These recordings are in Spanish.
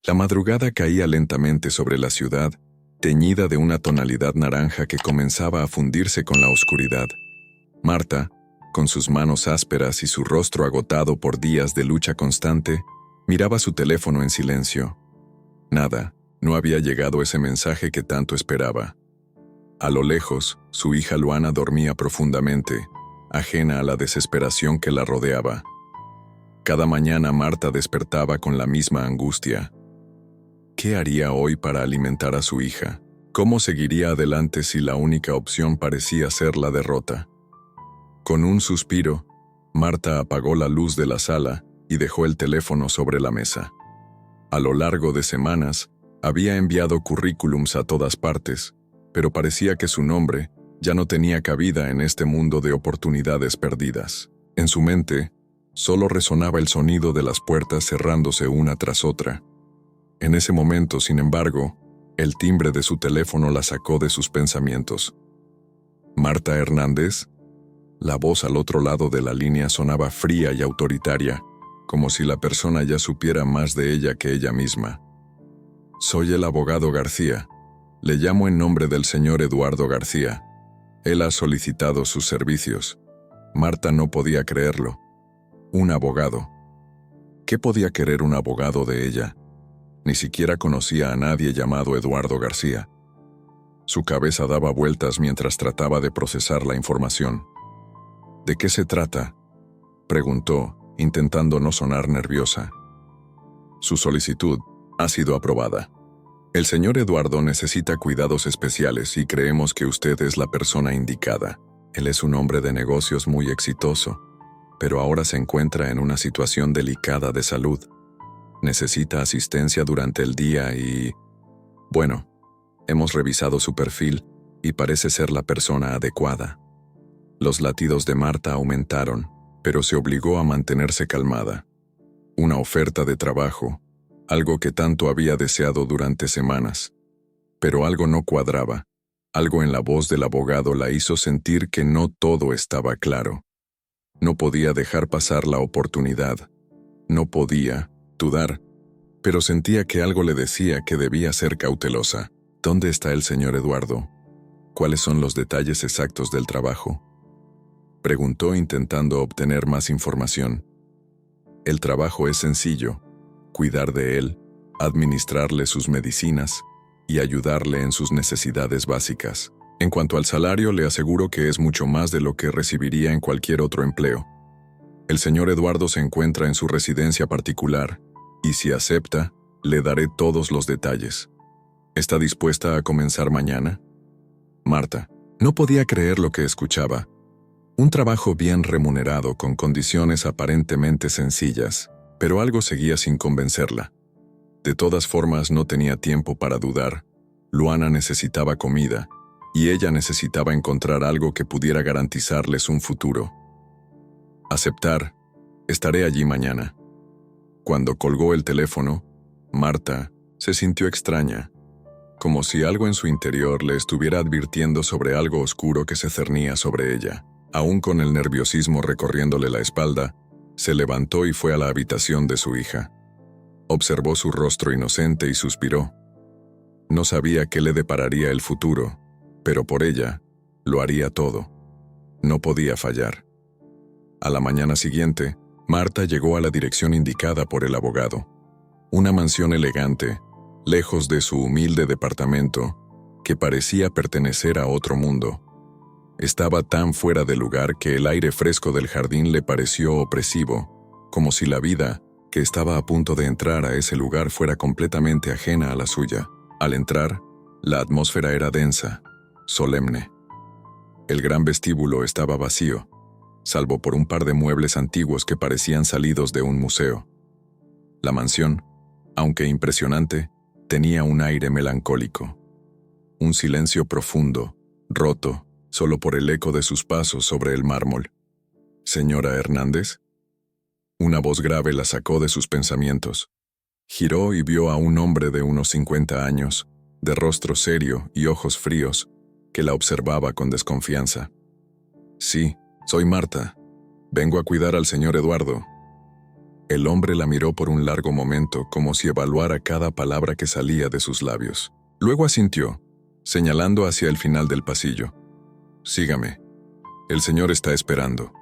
La madrugada caía lentamente sobre la ciudad, teñida de una tonalidad naranja que comenzaba a fundirse con la oscuridad. Marta, con sus manos ásperas y su rostro agotado por días de lucha constante, miraba su teléfono en silencio. Nada, no había llegado ese mensaje que tanto esperaba. A lo lejos, su hija Luana dormía profundamente, ajena a la desesperación que la rodeaba. Cada mañana Marta despertaba con la misma angustia. ¿Qué haría hoy para alimentar a su hija? ¿Cómo seguiría adelante si la única opción parecía ser la derrota? Con un suspiro, Marta apagó la luz de la sala y dejó el teléfono sobre la mesa. A lo largo de semanas, había enviado currículums a todas partes, pero parecía que su nombre ya no tenía cabida en este mundo de oportunidades perdidas. En su mente, solo resonaba el sonido de las puertas cerrándose una tras otra. En ese momento, sin embargo, el timbre de su teléfono la sacó de sus pensamientos. ¿Marta Hernández? La voz al otro lado de la línea sonaba fría y autoritaria, como si la persona ya supiera más de ella que ella misma. Soy el abogado García. Le llamo en nombre del señor Eduardo García. Él ha solicitado sus servicios. Marta no podía creerlo. Un abogado. ¿Qué podía querer un abogado de ella? Ni siquiera conocía a nadie llamado Eduardo García. Su cabeza daba vueltas mientras trataba de procesar la información. ¿De qué se trata?, preguntó, intentando no sonar nerviosa. Su solicitud ha sido aprobada. El señor Eduardo necesita cuidados especiales y creemos que usted es la persona indicada. Él es un hombre de negocios muy exitoso, pero ahora se encuentra en una situación delicada de salud. Necesita asistencia durante el día y... Bueno, hemos revisado su perfil y parece ser la persona adecuada. Los latidos de Marta aumentaron, pero se obligó a mantenerse calmada. Una oferta de trabajo, algo que tanto había deseado durante semanas. Pero algo no cuadraba. Algo en la voz del abogado la hizo sentir que no todo estaba claro. No podía dejar pasar la oportunidad. No podía dudar, pero sentía que algo le decía que debía ser cautelosa. ¿Dónde está el señor Eduardo? ¿Cuáles son los detalles exactos del trabajo?, preguntó intentando obtener más información. El trabajo es sencillo: cuidar de él, administrarle sus medicinas y ayudarle en sus necesidades básicas. En cuanto al salario, le aseguro que es mucho más de lo que recibiría en cualquier otro empleo. El señor Eduardo se encuentra en su residencia particular, y si acepta, le daré todos los detalles. ¿Está dispuesta a comenzar mañana? Marta no podía creer lo que escuchaba. Un trabajo bien remunerado con condiciones aparentemente sencillas, pero algo seguía sin convencerla. De todas formas, no tenía tiempo para dudar. Luana necesitaba comida, y ella necesitaba encontrar algo que pudiera garantizarles un futuro. Aceptar. Estaré allí mañana. Cuando colgó el teléfono, Marta se sintió extraña, como si algo en su interior le estuviera advirtiendo sobre algo oscuro que se cernía sobre ella. Aún con el nerviosismo recorriéndole la espalda, se levantó y fue a la habitación de su hija. Observó su rostro inocente y suspiró. No sabía qué le depararía el futuro, pero por ella lo haría todo. No podía fallar. A la mañana siguiente, Marta llegó a la dirección indicada por el abogado. Una mansión elegante, lejos de su humilde departamento, que parecía pertenecer a otro mundo. Estaba tan fuera de lugar que el aire fresco del jardín le pareció opresivo, como si la vida, que estaba a punto de entrar a ese lugar, fuera completamente ajena a la suya. Al entrar, la atmósfera era densa, solemne. El gran vestíbulo estaba vacío, salvo por un par de muebles antiguos que parecían salidos de un museo. La mansión, aunque impresionante, tenía un aire melancólico. Un silencio profundo, roto, solo por el eco de sus pasos sobre el mármol. ¿Señora Hernández? Una voz grave la sacó de sus pensamientos. Giró y vio a un hombre de unos 50 años, de rostro serio y ojos fríos, que la observaba con desconfianza. Sí, soy Marta. Vengo a cuidar al señor Eduardo. El hombre la miró por un largo momento, como si evaluara cada palabra que salía de sus labios. Luego asintió, señalando hacia el final del pasillo. «Sígame. El señor está esperando».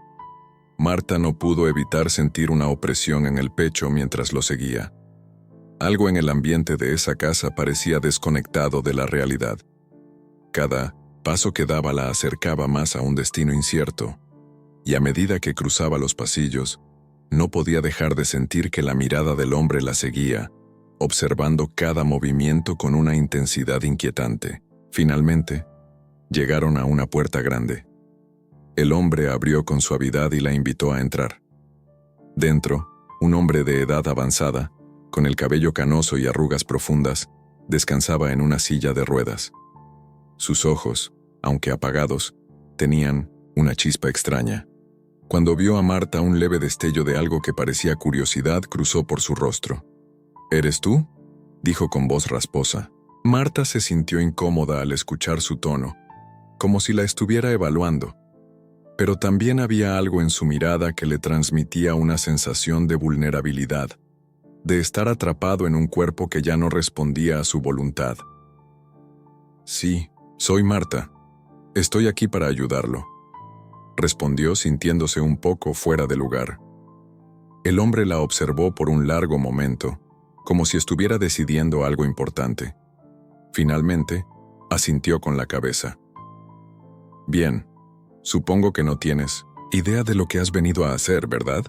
Marta no pudo evitar sentir una opresión en el pecho mientras lo seguía. Algo en el ambiente de esa casa parecía desconectado de la realidad. Cada paso que daba la acercaba más a un destino incierto, y a medida que cruzaba los pasillos, no podía dejar de sentir que la mirada del hombre la seguía, observando cada movimiento con una intensidad inquietante. Finalmente, llegaron a una puerta grande. El hombre abrió con suavidad y la invitó a entrar. Dentro, un hombre de edad avanzada, con el cabello canoso y arrugas profundas, descansaba en una silla de ruedas. Sus ojos, aunque apagados, tenían una chispa extraña. Cuando vio a Marta, un leve destello de algo que parecía curiosidad cruzó por su rostro. «¿Eres tú?», dijo con voz rasposa. Marta se sintió incómoda al escuchar su tono, como si la estuviera evaluando. Pero también había algo en su mirada que le transmitía una sensación de vulnerabilidad, de estar atrapado en un cuerpo que ya no respondía a su voluntad. «Sí, soy Marta. Estoy aquí para ayudarlo», respondió sintiéndose un poco fuera de lugar. El hombre la observó por un largo momento, como si estuviera decidiendo algo importante. Finalmente, asintió con la cabeza. «Bien, supongo que no tienes idea de lo que has venido a hacer, ¿verdad?».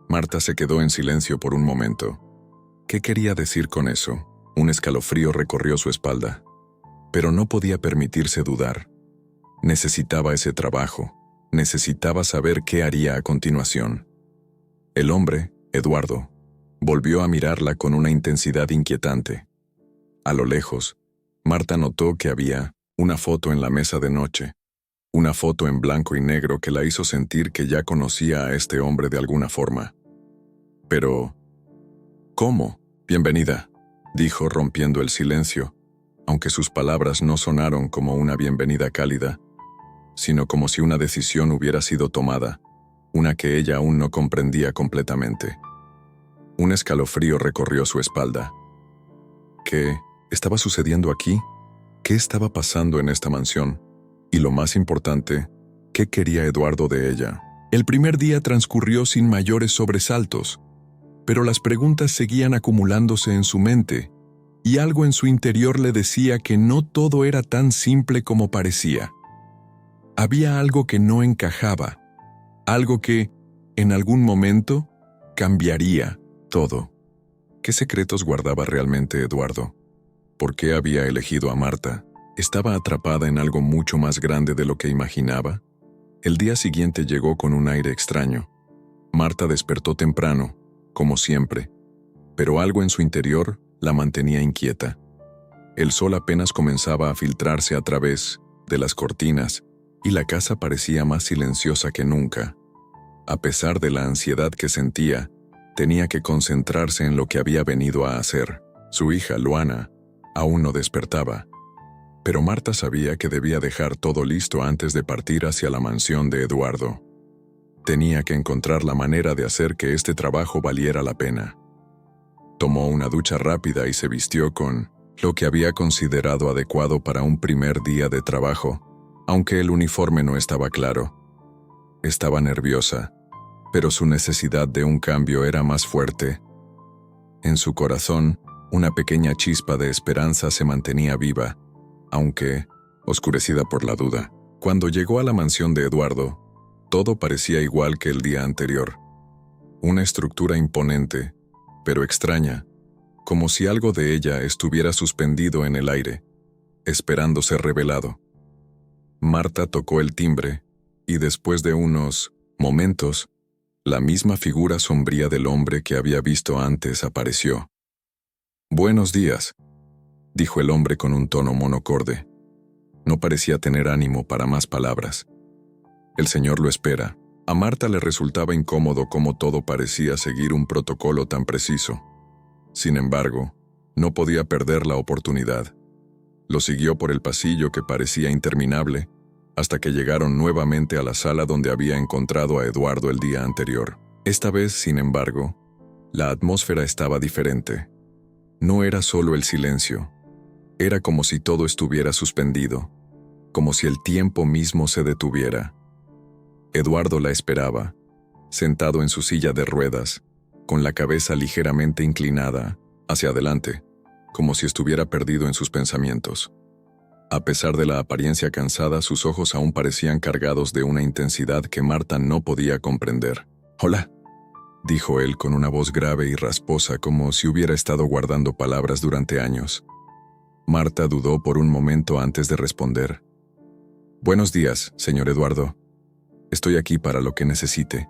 Marta se quedó en silencio por un momento. ¿Qué quería decir con eso? Un escalofrío recorrió su espalda. Pero no podía permitirse dudar. Necesitaba ese trabajo. Necesitaba saber qué haría a continuación. El hombre, Eduardo, volvió a mirarla con una intensidad inquietante. A lo lejos, Marta notó que había una foto en la mesa de noche, una foto en blanco y negro que la hizo sentir que ya conocía a este hombre de alguna forma. Pero, «¿Cómo? Bienvenida», dijo rompiendo el silencio, aunque sus palabras no sonaron como una bienvenida cálida, sino como si una decisión hubiera sido tomada, una que ella aún no comprendía completamente. Un escalofrío recorrió su espalda. ¿Qué estaba sucediendo aquí? ¿Qué estaba pasando en esta mansión? Y lo más importante, ¿qué quería Eduardo de ella? El primer día transcurrió sin mayores sobresaltos, pero las preguntas seguían acumulándose en su mente, y algo en su interior le decía que no todo era tan simple como parecía. Había algo que no encajaba, algo que, en algún momento, cambiaría todo. ¿Qué secretos guardaba realmente Eduardo? ¿Por qué había elegido a Marta? ¿Estaba atrapada en algo mucho más grande de lo que imaginaba? El día siguiente llegó con un aire extraño. Marta despertó temprano, como siempre, pero algo en su interior la mantenía inquieta. El sol apenas comenzaba a filtrarse a través de las cortinas y la casa parecía más silenciosa que nunca. A pesar de la ansiedad que sentía, tenía que concentrarse en lo que había venido a hacer. Su hija, Luana, aún no despertaba. Pero Marta sabía que debía dejar todo listo antes de partir hacia la mansión de Eduardo. Tenía que encontrar la manera de hacer que este trabajo valiera la pena. Tomó una ducha rápida y se vistió con lo que había considerado adecuado para un primer día de trabajo, aunque el uniforme no estaba claro. Estaba nerviosa, pero su necesidad de un cambio era más fuerte. En su corazón, una pequeña chispa de esperanza se mantenía viva, aunque oscurecida por la duda. Cuando llegó a la mansión de Eduardo, todo parecía igual que el día anterior. Una estructura imponente, pero extraña, como si algo de ella estuviera suspendido en el aire, esperando ser revelado. Marta tocó el timbre, y después de unos momentos, la misma figura sombría del hombre que había visto antes apareció. «Buenos días», dijo el hombre con un tono monocorde. No parecía tener ánimo para más palabras. «El señor lo espera». A Marta le resultaba incómodo cómo todo parecía seguir un protocolo tan preciso. Sin embargo, no podía perder la oportunidad. Lo siguió por el pasillo que parecía interminable, hasta que llegaron nuevamente a la sala donde había encontrado a Eduardo el día anterior. Esta vez, sin embargo, La atmósfera estaba diferente. No era solo el silencio. Era como si todo estuviera suspendido, como si el tiempo mismo se detuviera. Eduardo la esperaba, sentado en su silla de ruedas, con la cabeza ligeramente inclinada hacia adelante, como si estuviera perdido en sus pensamientos. A pesar de la apariencia cansada, sus ojos aún parecían cargados de una intensidad que Marta no podía comprender. «Hola», dijo él con una voz grave y rasposa, como si hubiera estado guardando palabras durante años. Marta dudó por un momento antes de responder. «Buenos días, señor Eduardo. Estoy aquí para lo que necesite»,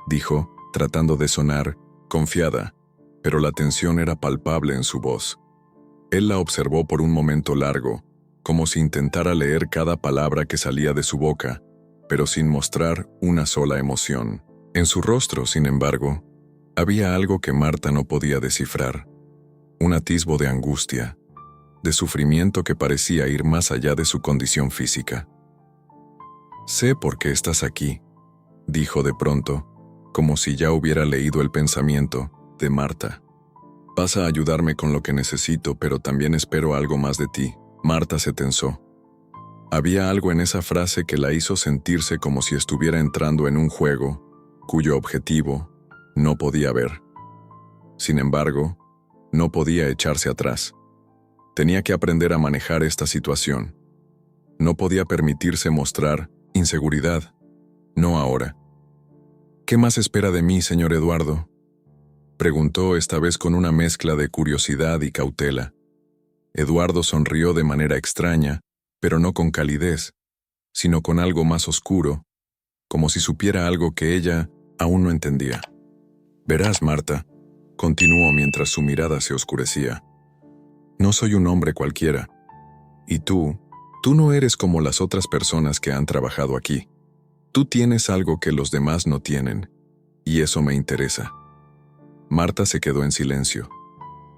dijo, tratando de sonar confiada, pero la tensión era palpable en su voz. Él la observó por un momento largo, como si intentara leer cada palabra que salía de su boca, pero sin mostrar una sola emoción. En su rostro, sin embargo, había algo que Marta no podía descifrar, un atisbo de angustia, de sufrimiento que parecía ir más allá de su condición física. «Sé por qué estás aquí», dijo de pronto, como si ya hubiera leído el pensamiento de Marta. «Vas a ayudarme con lo que necesito, pero también espero algo más de ti». Marta se tensó. Había algo en esa frase que la hizo sentirse como si estuviera entrando en un juego, cuyo objetivo no podía ver. Sin embargo, no podía echarse atrás. Tenía que aprender a manejar esta situación. No podía permitirse mostrar inseguridad. No ahora. «¿Qué más espera de mí, señor Eduardo?», preguntó esta vez con una mezcla de curiosidad y cautela. Eduardo sonrió de manera extraña, pero no con calidez, sino con algo más oscuro, como si supiera algo que ella aún no entendía. «Verás, Marta», continuó mientras su mirada se oscurecía, «no soy un hombre cualquiera. Y tú no eres como las otras personas que han trabajado aquí. Tú tienes algo que los demás no tienen, y eso me interesa». Marta se quedó en silencio.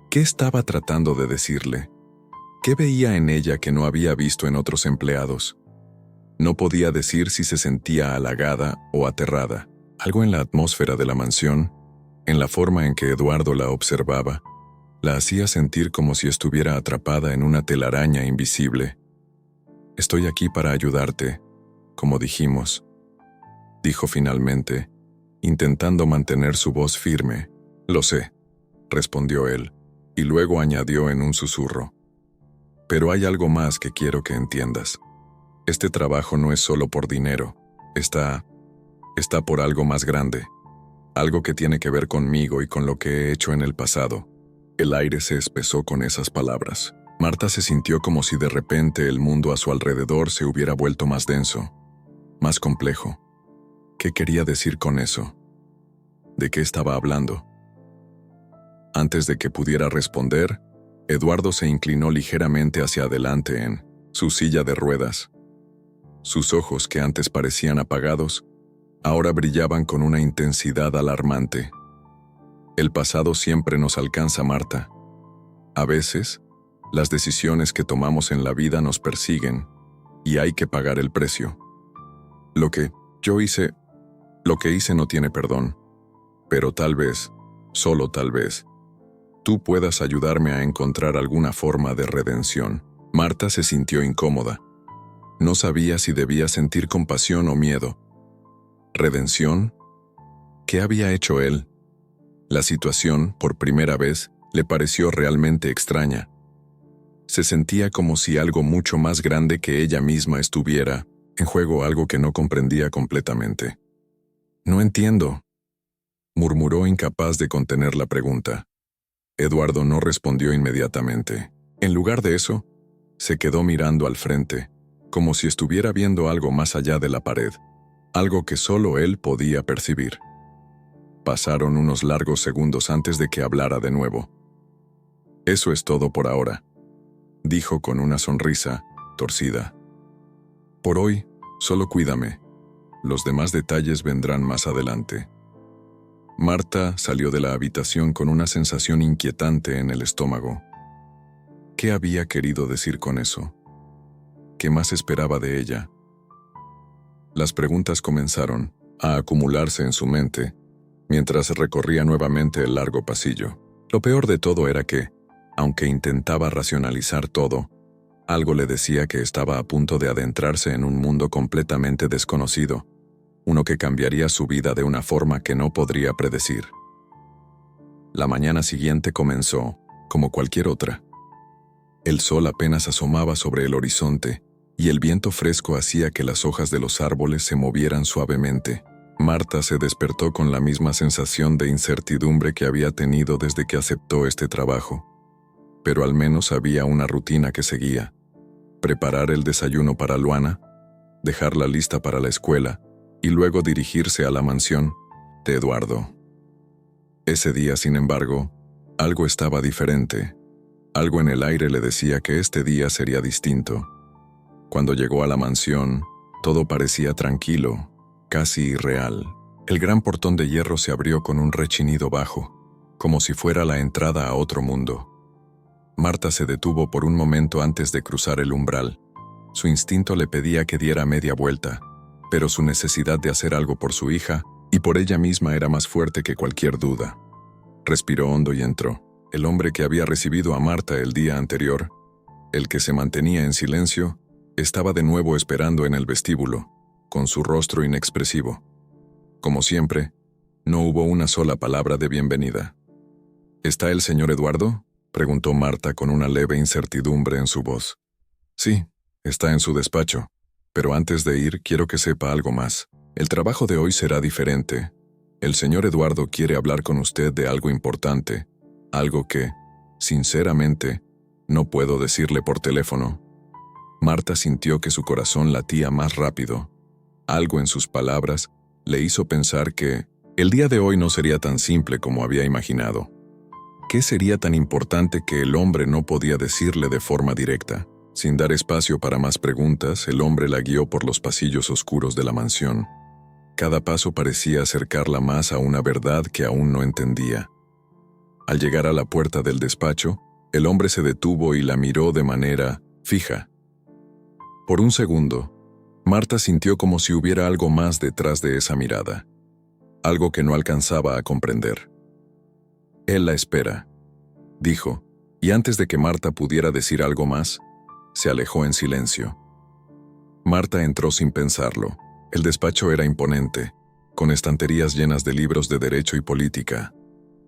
¿Qué estaba tratando de decirle? ¿Qué veía en ella que no había visto en otros empleados? No podía decir si se sentía halagada o aterrada. Algo en la atmósfera de la mansión, en la forma en que Eduardo la observaba, la hacía sentir como si estuviera atrapada en una telaraña invisible. «Estoy aquí para ayudarte, como dijimos», dijo finalmente, intentando mantener su voz firme. «Lo sé», respondió él, y luego añadió en un susurro. «Pero hay algo más que quiero que entiendas. Este trabajo no es solo por dinero, está por algo más grande, algo que tiene que ver conmigo y con lo que he hecho en el pasado». El aire se espesó con esas palabras. Marta se sintió como si de repente el mundo a su alrededor se hubiera vuelto más denso, más complejo. ¿Qué quería decir con eso? ¿De qué estaba hablando? Antes de que pudiera responder, Eduardo se inclinó ligeramente hacia adelante en su silla de ruedas. Sus ojos, que antes parecían apagados, ahora brillaban con una intensidad alarmante. «El pasado siempre nos alcanza, Marta. A veces, las decisiones que tomamos en la vida nos persiguen, y hay que pagar el precio. Lo que hice no tiene perdón, pero tal vez, solo tal vez, tú puedas ayudarme a encontrar alguna forma de redención». Marta se sintió incómoda. No sabía si debía sentir compasión o miedo. ¿Redención? ¿Qué había hecho él? La situación, por primera vez, le pareció realmente extraña. Se sentía como si algo mucho más grande que ella misma estuviera en juego, algo que no comprendía completamente. «No entiendo», murmuró, incapaz de contener la pregunta. Eduardo no respondió inmediatamente. En lugar de eso, se quedó mirando al frente, como si estuviera viendo algo más allá de la pared, algo que solo él podía percibir. Pasaron unos largos segundos antes de que hablara de nuevo. «Eso es todo por ahora», dijo con una sonrisa torcida. «Por hoy, solo cuídame. Los demás detalles vendrán más adelante». Marta salió de la habitación con una sensación inquietante en el estómago. ¿Qué había querido decir con eso? ¿Qué más esperaba de ella? Las preguntas comenzaron a acumularse en su mente, mientras recorría nuevamente el largo pasillo. Lo peor de todo era que, aunque intentaba racionalizar todo, algo le decía que estaba a punto de adentrarse en un mundo completamente desconocido, uno que cambiaría su vida de una forma que no podría predecir. La mañana siguiente comenzó, como cualquier otra. El sol apenas asomaba sobre el horizonte, y el viento fresco hacía que las hojas de los árboles se movieran suavemente. Marta se despertó con la misma sensación de incertidumbre que había tenido desde que aceptó este trabajo. Pero al menos había una rutina que seguía: preparar el desayuno para Luana, dejarla lista para la escuela y luego dirigirse a la mansión de Eduardo. Ese día, sin embargo, algo estaba diferente. Algo en el aire le decía que este día sería distinto. Cuando llegó a la mansión, todo parecía tranquilo, casi irreal. El gran portón de hierro se abrió con un rechinido bajo, como si fuera la entrada a otro mundo. Marta se detuvo por un momento antes de cruzar el umbral. Su instinto le pedía que diera media vuelta, pero su necesidad de hacer algo por su hija y por ella misma era más fuerte que cualquier duda. Respiró hondo y entró. El hombre que había recibido a Marta el día anterior, el que se mantenía en silencio, estaba de nuevo esperando en el vestíbulo, con su rostro inexpresivo. Como siempre, no hubo una sola palabra de bienvenida. ¿Está el señor Eduardo?, preguntó Marta con una leve incertidumbre en su voz. Sí, está en su despacho, pero antes de ir quiero que sepa algo más. El trabajo de hoy será diferente. El señor Eduardo quiere hablar con usted de algo importante, algo que, sinceramente, no puedo decirle por teléfono. Marta sintió que su corazón latía más rápido. Algo en sus palabras le hizo pensar que el día de hoy no sería tan simple como había imaginado. ¿Qué sería tan importante que el hombre no podía decirle de forma directa? Sin dar espacio para más preguntas, el hombre la guió por los pasillos oscuros de la mansión. Cada paso parecía acercarla más a una verdad que aún no entendía. Al llegar a la puerta del despacho, el hombre se detuvo y la miró de manera fija. Por un segundo, Marta sintió como si hubiera algo más detrás de esa mirada, algo que no alcanzaba a comprender. «Él la espera», dijo, y antes de que Marta pudiera decir algo más, se alejó en silencio. Marta entró sin pensarlo. El despacho era imponente, con estanterías llenas de libros de derecho y política,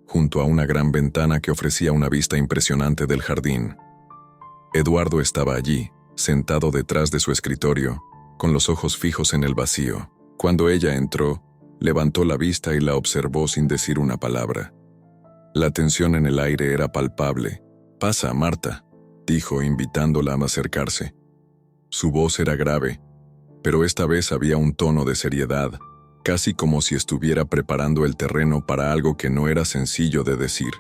junto a una gran ventana que ofrecía una vista impresionante del jardín. Eduardo estaba allí, sentado detrás de su escritorio, con los ojos fijos en el vacío. Cuando ella entró, levantó la vista y la observó sin decir una palabra. La tensión en el aire era palpable. «Pasa, Marta», dijo, invitándola a acercarse. Su voz era grave, pero esta vez había un tono de seriedad, casi como si estuviera preparando el terreno para algo que no era sencillo de decir.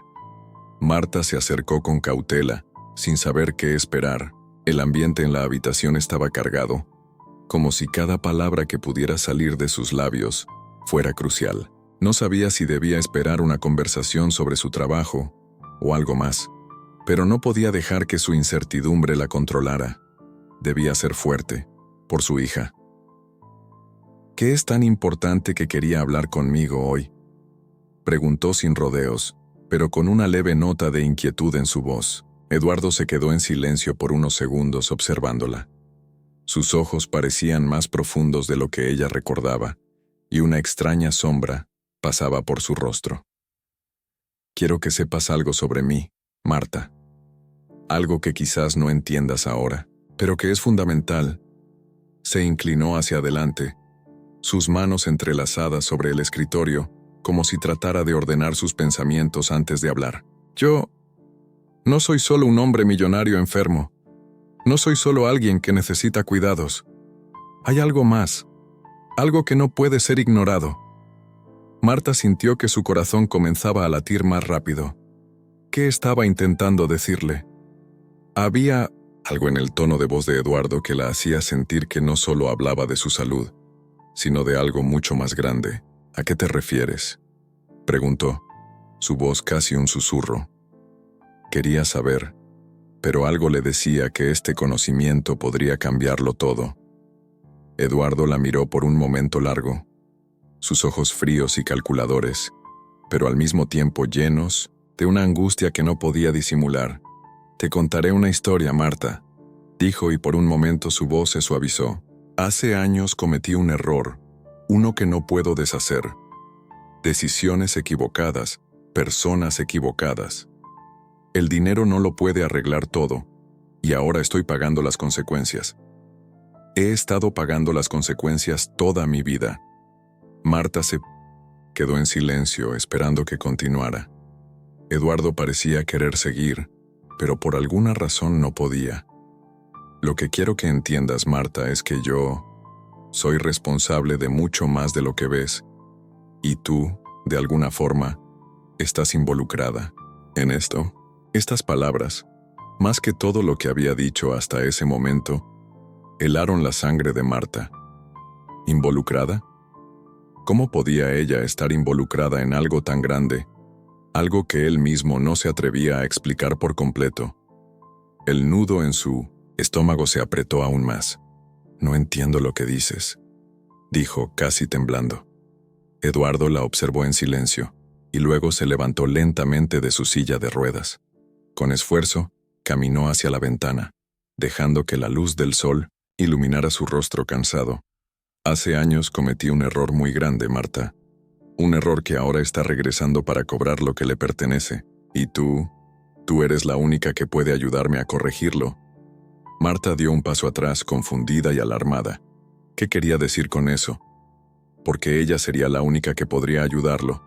Marta se acercó con cautela, sin saber qué esperar. El ambiente en la habitación estaba cargado, como si cada palabra que pudiera salir de sus labios fuera crucial. No sabía si debía esperar una conversación sobre su trabajo o algo más, pero no podía dejar que su incertidumbre la controlara. Debía ser fuerte, por su hija. «¿Qué es tan importante que quería hablar conmigo hoy?», preguntó sin rodeos, pero con una leve nota de inquietud en su voz. Eduardo se quedó en silencio por unos segundos observándola. Sus ojos parecían más profundos de lo que ella recordaba, y una extraña sombra pasaba por su rostro. «Quiero que sepas algo sobre mí, Marta. Algo que quizás no entiendas ahora, pero que es fundamental». Se inclinó hacia adelante, sus manos entrelazadas sobre el escritorio, como si tratara de ordenar sus pensamientos antes de hablar. «Yo no soy solo un hombre millonario enfermo. No soy solo alguien que necesita cuidados. Hay algo más, algo que no puede ser ignorado». Marta sintió que su corazón comenzaba a latir más rápido. ¿Qué estaba intentando decirle? Había algo en el tono de voz de Eduardo que la hacía sentir que no solo hablaba de su salud, sino de algo mucho más grande. «¿A qué te refieres?», preguntó, su voz casi un susurro. Quería saber, pero algo le decía que este conocimiento podría cambiarlo todo. Eduardo la miró por un momento largo, sus ojos fríos y calculadores, pero al mismo tiempo llenos de una angustia que no podía disimular. «Te contaré una historia, Marta», dijo, y por un momento su voz se suavizó. «Hace años cometí un error, uno que no puedo deshacer. Decisiones equivocadas, personas equivocadas. El dinero no lo puede arreglar todo, y ahora estoy pagando las consecuencias. He estado pagando las consecuencias toda mi vida». Marta se quedó en silencio, esperando que continuara. Eduardo parecía querer seguir, pero por alguna razón no podía. «Lo que quiero que entiendas, Marta, es que yo soy responsable de mucho más de lo que ves, y tú, de alguna forma, estás involucrada en esto». Estas palabras, más que todo lo que había dicho hasta ese momento, helaron la sangre de Marta. ¿Involucrada? ¿Cómo podía ella estar involucrada en algo tan grande, algo que él mismo no se atrevía a explicar por completo? El nudo en su estómago se apretó aún más. «No entiendo lo que dices», dijo, casi temblando. Eduardo la observó en silencio, y luego se levantó lentamente de su silla de ruedas. Con esfuerzo, caminó hacia la ventana, dejando que la luz del sol iluminara su rostro cansado. «Hace años cometí un error muy grande, Marta. Un error que ahora está regresando para cobrar lo que le pertenece. Y tú eres la única que puede ayudarme a corregirlo». Marta dio un paso atrás, confundida y alarmada. ¿Qué quería decir con eso? Porque ella sería la única que podría ayudarlo.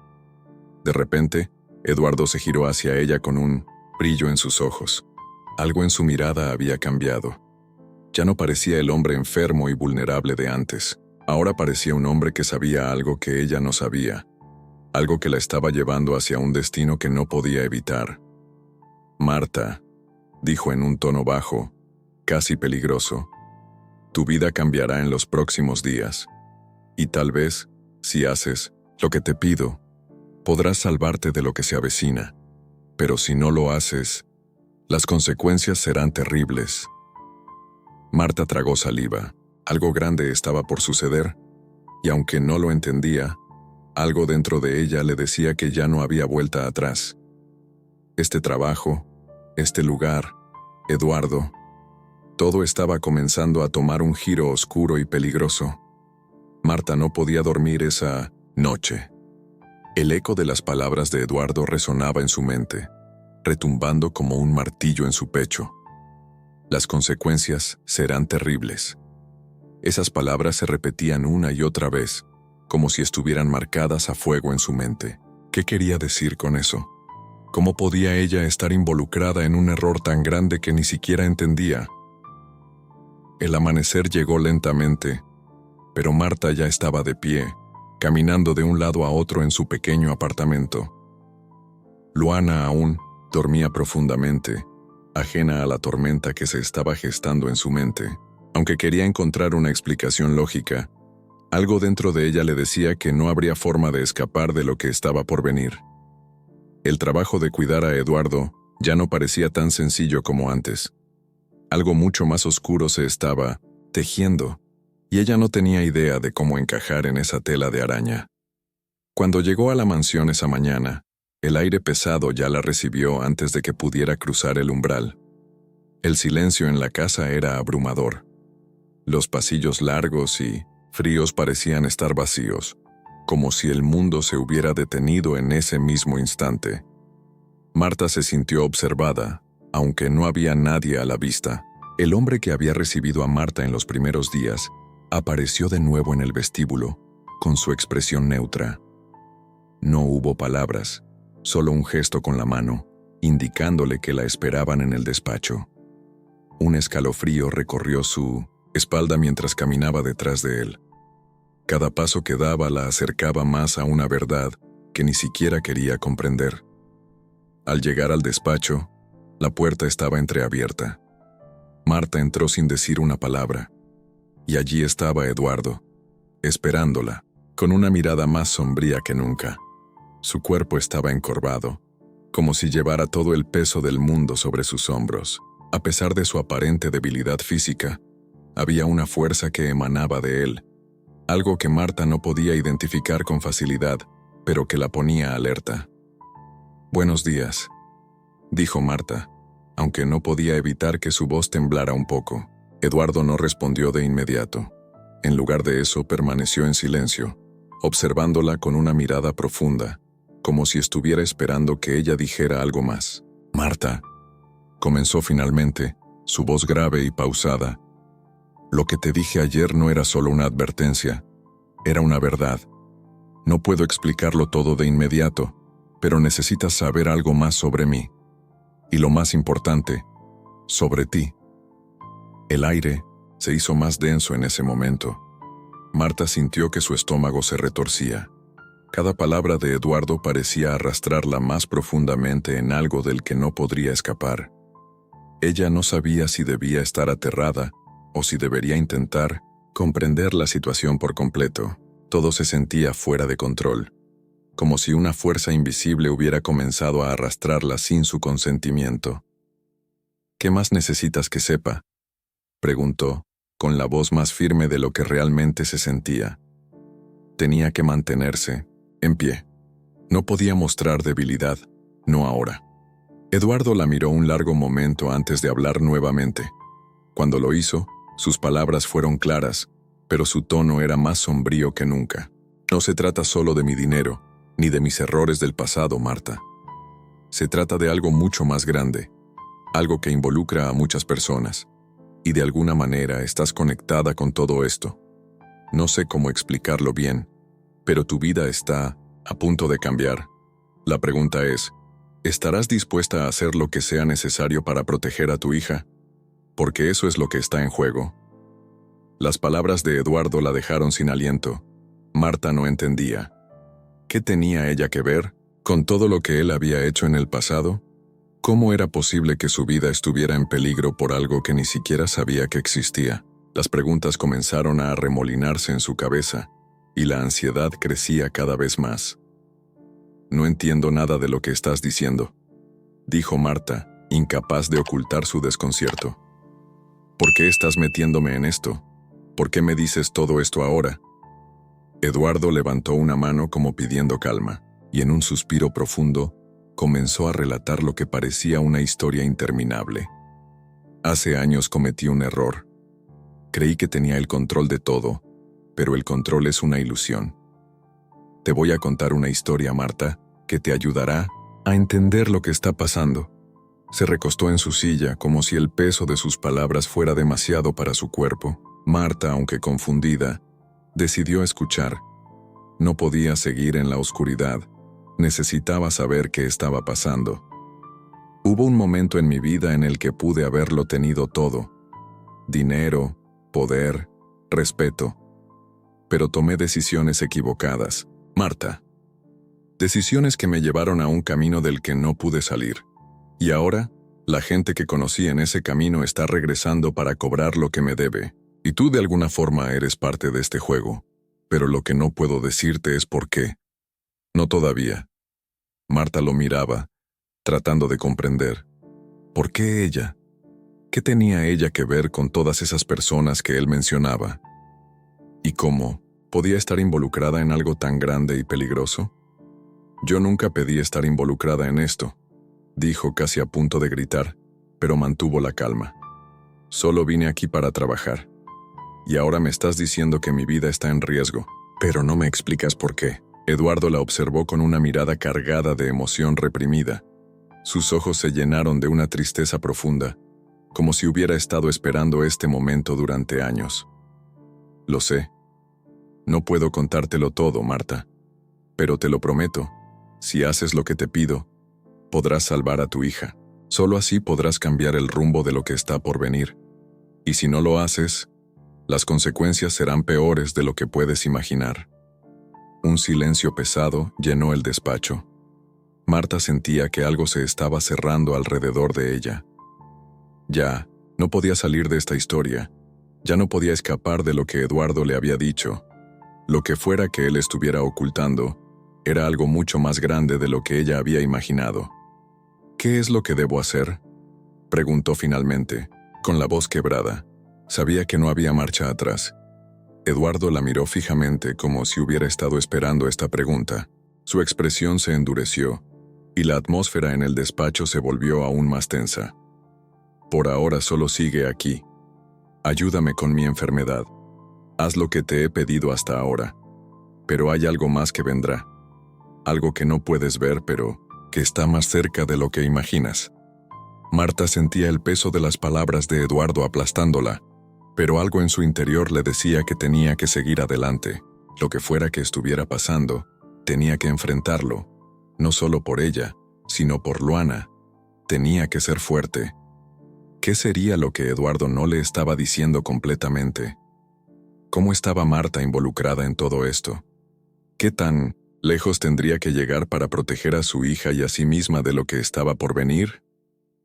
De repente, Eduardo se giró hacia ella con un brillo en sus ojos. Algo en su mirada había cambiado. Ya no parecía el hombre enfermo y vulnerable de antes. Ahora parecía un hombre que sabía algo que ella no sabía, algo que la estaba llevando hacia un destino que no podía evitar. «Marta», dijo en un tono bajo, casi peligroso, «tu vida cambiará en los próximos días. Y tal vez, si haces lo que te pido, podrás salvarte de lo que se avecina. Pero si no lo haces, las consecuencias serán terribles». Marta tragó saliva. Algo grande estaba por suceder, y aunque no lo entendía, algo dentro de ella le decía que ya no había vuelta atrás. Este trabajo, este lugar, Eduardo, todo estaba comenzando a tomar un giro oscuro y peligroso. Marta no podía dormir esa noche. El eco de las palabras de Eduardo resonaba en su mente, retumbando como un martillo en su pecho. «Las consecuencias serán terribles». Esas palabras se repetían una y otra vez, como si estuvieran marcadas a fuego en su mente. ¿Qué quería decir con eso? ¿Cómo podía ella estar involucrada en un error tan grande que ni siquiera entendía? El amanecer llegó lentamente, pero Marta ya estaba de pie, caminando de un lado a otro en su pequeño apartamento. Luana aún dormía profundamente, ajena a la tormenta que se estaba gestando en su mente. Aunque quería encontrar una explicación lógica, algo dentro de ella le decía que no habría forma de escapar de lo que estaba por venir. El trabajo de cuidar a Eduardo ya no parecía tan sencillo como antes. Algo mucho más oscuro se estaba tejiendo, y ella no tenía idea de cómo encajar en esa tela de araña. Cuando llegó a la mansión esa mañana, el aire pesado ya la recibió antes de que pudiera cruzar el umbral. El silencio en la casa era abrumador. Los pasillos largos y fríos parecían estar vacíos, como si el mundo se hubiera detenido en ese mismo instante. Marta se sintió observada, aunque no había nadie a la vista. El hombre que había recibido a Marta en los primeros días apareció de nuevo en el vestíbulo, con su expresión neutra. No hubo palabras, solo un gesto con la mano, indicándole que la esperaban en el despacho. Un escalofrío recorrió su espalda mientras caminaba detrás de él. Cada paso que daba la acercaba más a una verdad que ni siquiera quería comprender. Al llegar al despacho, la puerta estaba entreabierta. Marta entró sin decir una palabra, y allí estaba Eduardo, esperándola, con una mirada más sombría que nunca. Su cuerpo estaba encorvado, como si llevara todo el peso del mundo sobre sus hombros. A pesar de su aparente debilidad física, había una fuerza que emanaba de él, algo que Marta no podía identificar con facilidad, pero que la ponía alerta. «Buenos días», dijo Marta, aunque no podía evitar que su voz temblara un poco. Eduardo no respondió de inmediato. En lugar de eso, permaneció en silencio, observándola con una mirada profunda, como si estuviera esperando que ella dijera algo más. «Marta», comenzó finalmente, su voz grave y pausada. «Lo que te dije ayer no era solo una advertencia, era una verdad. No puedo explicarlo todo de inmediato, pero necesitas saber algo más sobre mí. Y lo más importante, sobre ti». El aire se hizo más denso en ese momento. Marta sintió que su estómago se retorcía. Cada palabra de Eduardo parecía arrastrarla más profundamente en algo del que no podría escapar. Ella no sabía si debía estar aterrada o si debería intentar comprender la situación por completo. Todo se sentía fuera de control, como si una fuerza invisible hubiera comenzado a arrastrarla sin su consentimiento. «¿Qué más necesitas que sepa?», preguntó, con la voz más firme de lo que realmente se sentía. Tenía que mantenerse en pie. No podía mostrar debilidad, no ahora. Eduardo la miró un largo momento antes de hablar nuevamente. Cuando lo hizo, sus palabras fueron claras, pero su tono era más sombrío que nunca. «No se trata solo de mi dinero, ni de mis errores del pasado, Marta. Se trata de algo mucho más grande, algo que involucra a muchas personas, y de alguna manera estás conectada con todo esto. No sé cómo explicarlo bien, pero tu vida está a punto de cambiar. La pregunta es, ¿estarás dispuesta a hacer lo que sea necesario para proteger a tu hija? Porque eso es lo que está en juego». Las palabras de Eduardo la dejaron sin aliento. Marta no entendía. ¿Qué tenía ella que ver con todo lo que él había hecho en el pasado? ¿Cómo era posible que su vida estuviera en peligro por algo que ni siquiera sabía que existía? Las preguntas comenzaron a arremolinarse en su cabeza, y la ansiedad crecía cada vez más. «No entiendo nada de lo que estás diciendo», dijo Marta, incapaz de ocultar su desconcierto. «¿Por qué estás metiéndome en esto? ¿Por qué me dices todo esto ahora?». Eduardo levantó una mano como pidiendo calma, y en un suspiro profundo, comenzó a relatar lo que parecía una historia interminable. «Hace años cometí un error. Creí que tenía el control de todo, pero el control es una ilusión. Te voy a contar una historia, Marta, que te ayudará a entender lo que está pasando». Se recostó en su silla como si el peso de sus palabras fuera demasiado para su cuerpo. Marta, aunque confundida, decidió escuchar. No podía seguir en la oscuridad. Necesitaba saber qué estaba pasando. «Hubo un momento en mi vida en el que pude haberlo tenido todo. Dinero, poder, respeto. Pero tomé decisiones equivocadas, Marta. Decisiones que me llevaron a un camino del que no pude salir. Y ahora, la gente que conocí en ese camino está regresando para cobrar lo que me debe. Y tú de alguna forma eres parte de este juego. Pero lo que no puedo decirte es por qué. No todavía». Marta lo miraba, tratando de comprender. ¿Por qué ella? ¿Qué tenía ella que ver con todas esas personas que él mencionaba? ¿Y cómo podía estar involucrada en algo tan grande y peligroso? «Yo nunca pedí estar involucrada en esto», dijo casi a punto de gritar, pero mantuvo la calma. «Solo vine aquí para trabajar. Y ahora me estás diciendo que mi vida está en riesgo, pero no me explicas por qué». Eduardo la observó con una mirada cargada de emoción reprimida. Sus ojos se llenaron de una tristeza profunda, como si hubiera estado esperando este momento durante años. «Lo sé. No puedo contártelo todo, Marta. Pero te lo prometo, si haces lo que te pido, podrás salvar a tu hija. Solo así podrás cambiar el rumbo de lo que está por venir. Y si no lo haces, las consecuencias serán peores de lo que puedes imaginar». Un silencio pesado llenó el despacho. Marta sentía que algo se estaba cerrando alrededor de ella. Ya, no podía salir de esta historia. Ya no podía escapar de lo que Eduardo le había dicho. Lo que fuera que él estuviera ocultando, era algo mucho más grande de lo que ella había imaginado. «¿Qué es lo que debo hacer?», preguntó finalmente, con la voz quebrada. Sabía que no había marcha atrás. Eduardo la miró fijamente como si hubiera estado esperando esta pregunta. Su expresión se endureció, y la atmósfera en el despacho se volvió aún más tensa. Por ahora solo sigue aquí. Ayúdame con mi enfermedad. Haz lo que te he pedido hasta ahora. Pero hay algo más que vendrá. Algo que no puedes ver, pero que está más cerca de lo que imaginas. Marta sentía el peso de las palabras de Eduardo aplastándola, pero algo en su interior le decía que tenía que seguir adelante. Lo que fuera que estuviera pasando, tenía que enfrentarlo, no solo por ella, sino por Luana. Tenía que ser fuerte. ¿Qué sería lo que Eduardo no le estaba diciendo completamente? ¿Cómo estaba Marta involucrada en todo esto? ¿Qué tan lejos tendría que llegar para proteger a su hija y a sí misma de lo que estaba por venir?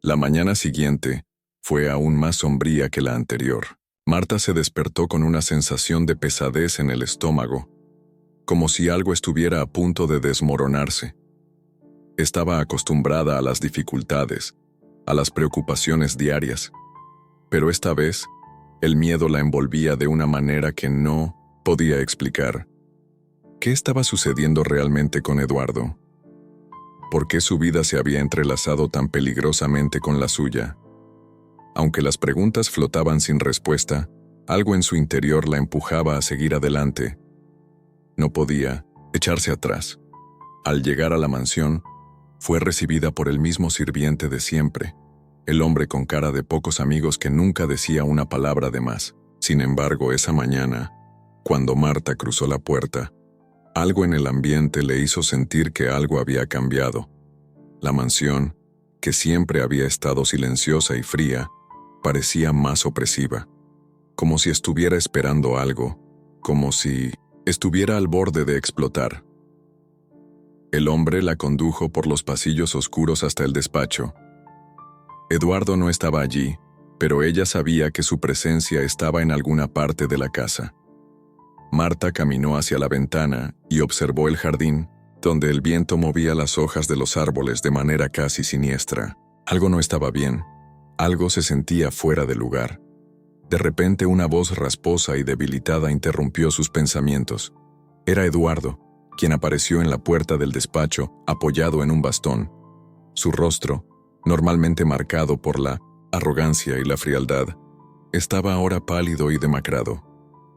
La mañana siguiente fue aún más sombría que la anterior. Marta se despertó con una sensación de pesadez en el estómago, como si algo estuviera a punto de desmoronarse. Estaba acostumbrada a las dificultades, a las preocupaciones diarias, pero esta vez el miedo la envolvía de una manera que no podía explicar. ¿Qué estaba sucediendo realmente con Eduardo? ¿Por qué su vida se había entrelazado tan peligrosamente con la suya? Aunque las preguntas flotaban sin respuesta, algo en su interior la empujaba a seguir adelante. No podía echarse atrás. Al llegar a la mansión, fue recibida por el mismo sirviente de siempre, el hombre con cara de pocos amigos que nunca decía una palabra de más. Sin embargo, esa mañana, cuando Marta cruzó la puerta, algo en el ambiente le hizo sentir que algo había cambiado. La mansión, que siempre había estado silenciosa y fría, parecía más opresiva, como si estuviera esperando algo, como si estuviera al borde de explotar. El hombre la condujo por los pasillos oscuros hasta el despacho. Eduardo no estaba allí, pero ella sabía que su presencia estaba en alguna parte de la casa. Marta caminó hacia la ventana y observó el jardín, donde el viento movía las hojas de los árboles de manera casi siniestra. Algo no estaba bien. Algo se sentía fuera de lugar. De repente una voz rasposa y debilitada interrumpió sus pensamientos. Era Eduardo, quien apareció en la puerta del despacho, apoyado en un bastón. Su rostro, normalmente marcado por la arrogancia y la frialdad, estaba ahora pálido y demacrado.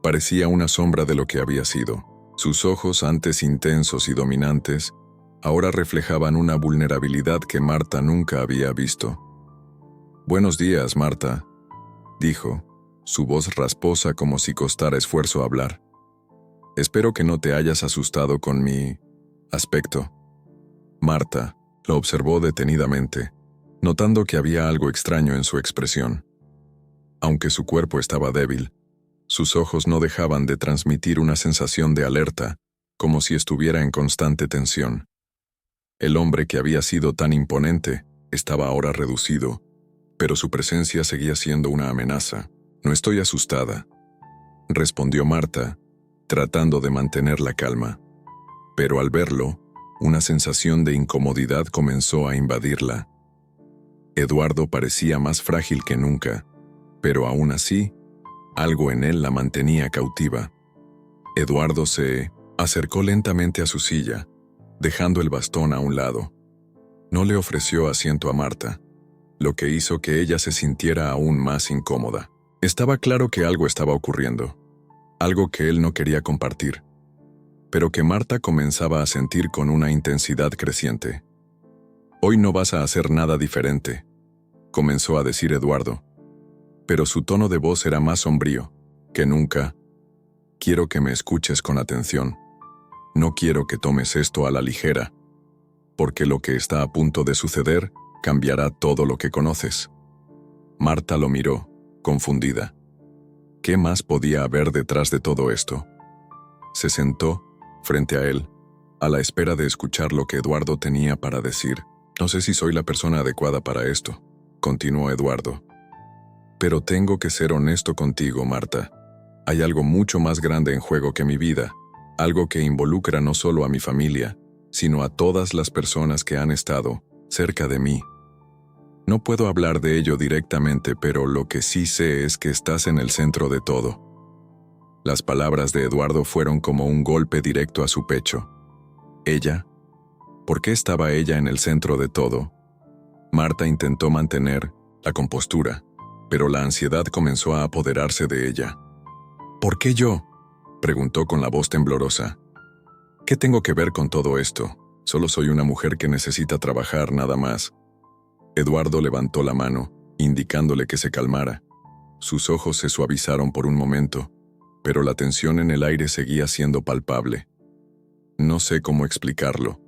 Parecía una sombra de lo que había sido. Sus ojos, antes intensos y dominantes, ahora reflejaban una vulnerabilidad que Marta nunca había visto. «Buenos días, Marta», dijo, su voz rasposa como si costara esfuerzo hablar. «Espero que no te hayas asustado con mi aspecto». Marta lo observó detenidamente, notando que había algo extraño en su expresión. Aunque su cuerpo estaba débil, sus ojos no dejaban de transmitir una sensación de alerta, como si estuviera en constante tensión. El hombre que había sido tan imponente estaba ahora reducido, pero su presencia seguía siendo una amenaza. «No estoy asustada», respondió Marta, tratando de mantener la calma. Pero al verlo, una sensación de incomodidad comenzó a invadirla. Eduardo parecía más frágil que nunca, pero aún así, algo en él la mantenía cautiva. Eduardo se acercó lentamente a su silla, dejando el bastón a un lado. No le ofreció asiento a Marta, lo que hizo que ella se sintiera aún más incómoda. Estaba claro que algo estaba ocurriendo, algo que él no quería compartir, pero que Marta comenzaba a sentir con una intensidad creciente. «Hoy no vas a hacer nada diferente», comenzó a decir Eduardo, pero su tono de voz era más sombrío que nunca. «Quiero que me escuches con atención. No quiero que tomes esto a la ligera, porque lo que está a punto de suceder cambiará todo lo que conoces». Marta lo miró, confundida. ¿Qué más podía haber detrás de todo esto? Se sentó frente a él, a la espera de escuchar lo que Eduardo tenía para decir. «No sé si soy la persona adecuada para esto», continuó Eduardo. «Pero tengo que ser honesto contigo, Marta. Hay algo mucho más grande en juego que mi vida, algo que involucra no solo a mi familia, sino a todas las personas que han estado cerca de mí. No puedo hablar de ello directamente, pero lo que sí sé es que estás en el centro de todo». Las palabras de Eduardo fueron como un golpe directo a su pecho. Ella ¿Por qué estaba ella en el centro de todo? Marta intentó mantener la compostura, pero la ansiedad comenzó a apoderarse de ella. ¿Por qué yo?, preguntó con la voz temblorosa. ¿Qué tengo que ver con todo esto? Solo soy una mujer que necesita trabajar, nada más. Eduardo levantó la mano, indicándole que se calmara. Sus ojos se suavizaron por un momento, pero la tensión en el aire seguía siendo palpable. No sé cómo explicarlo,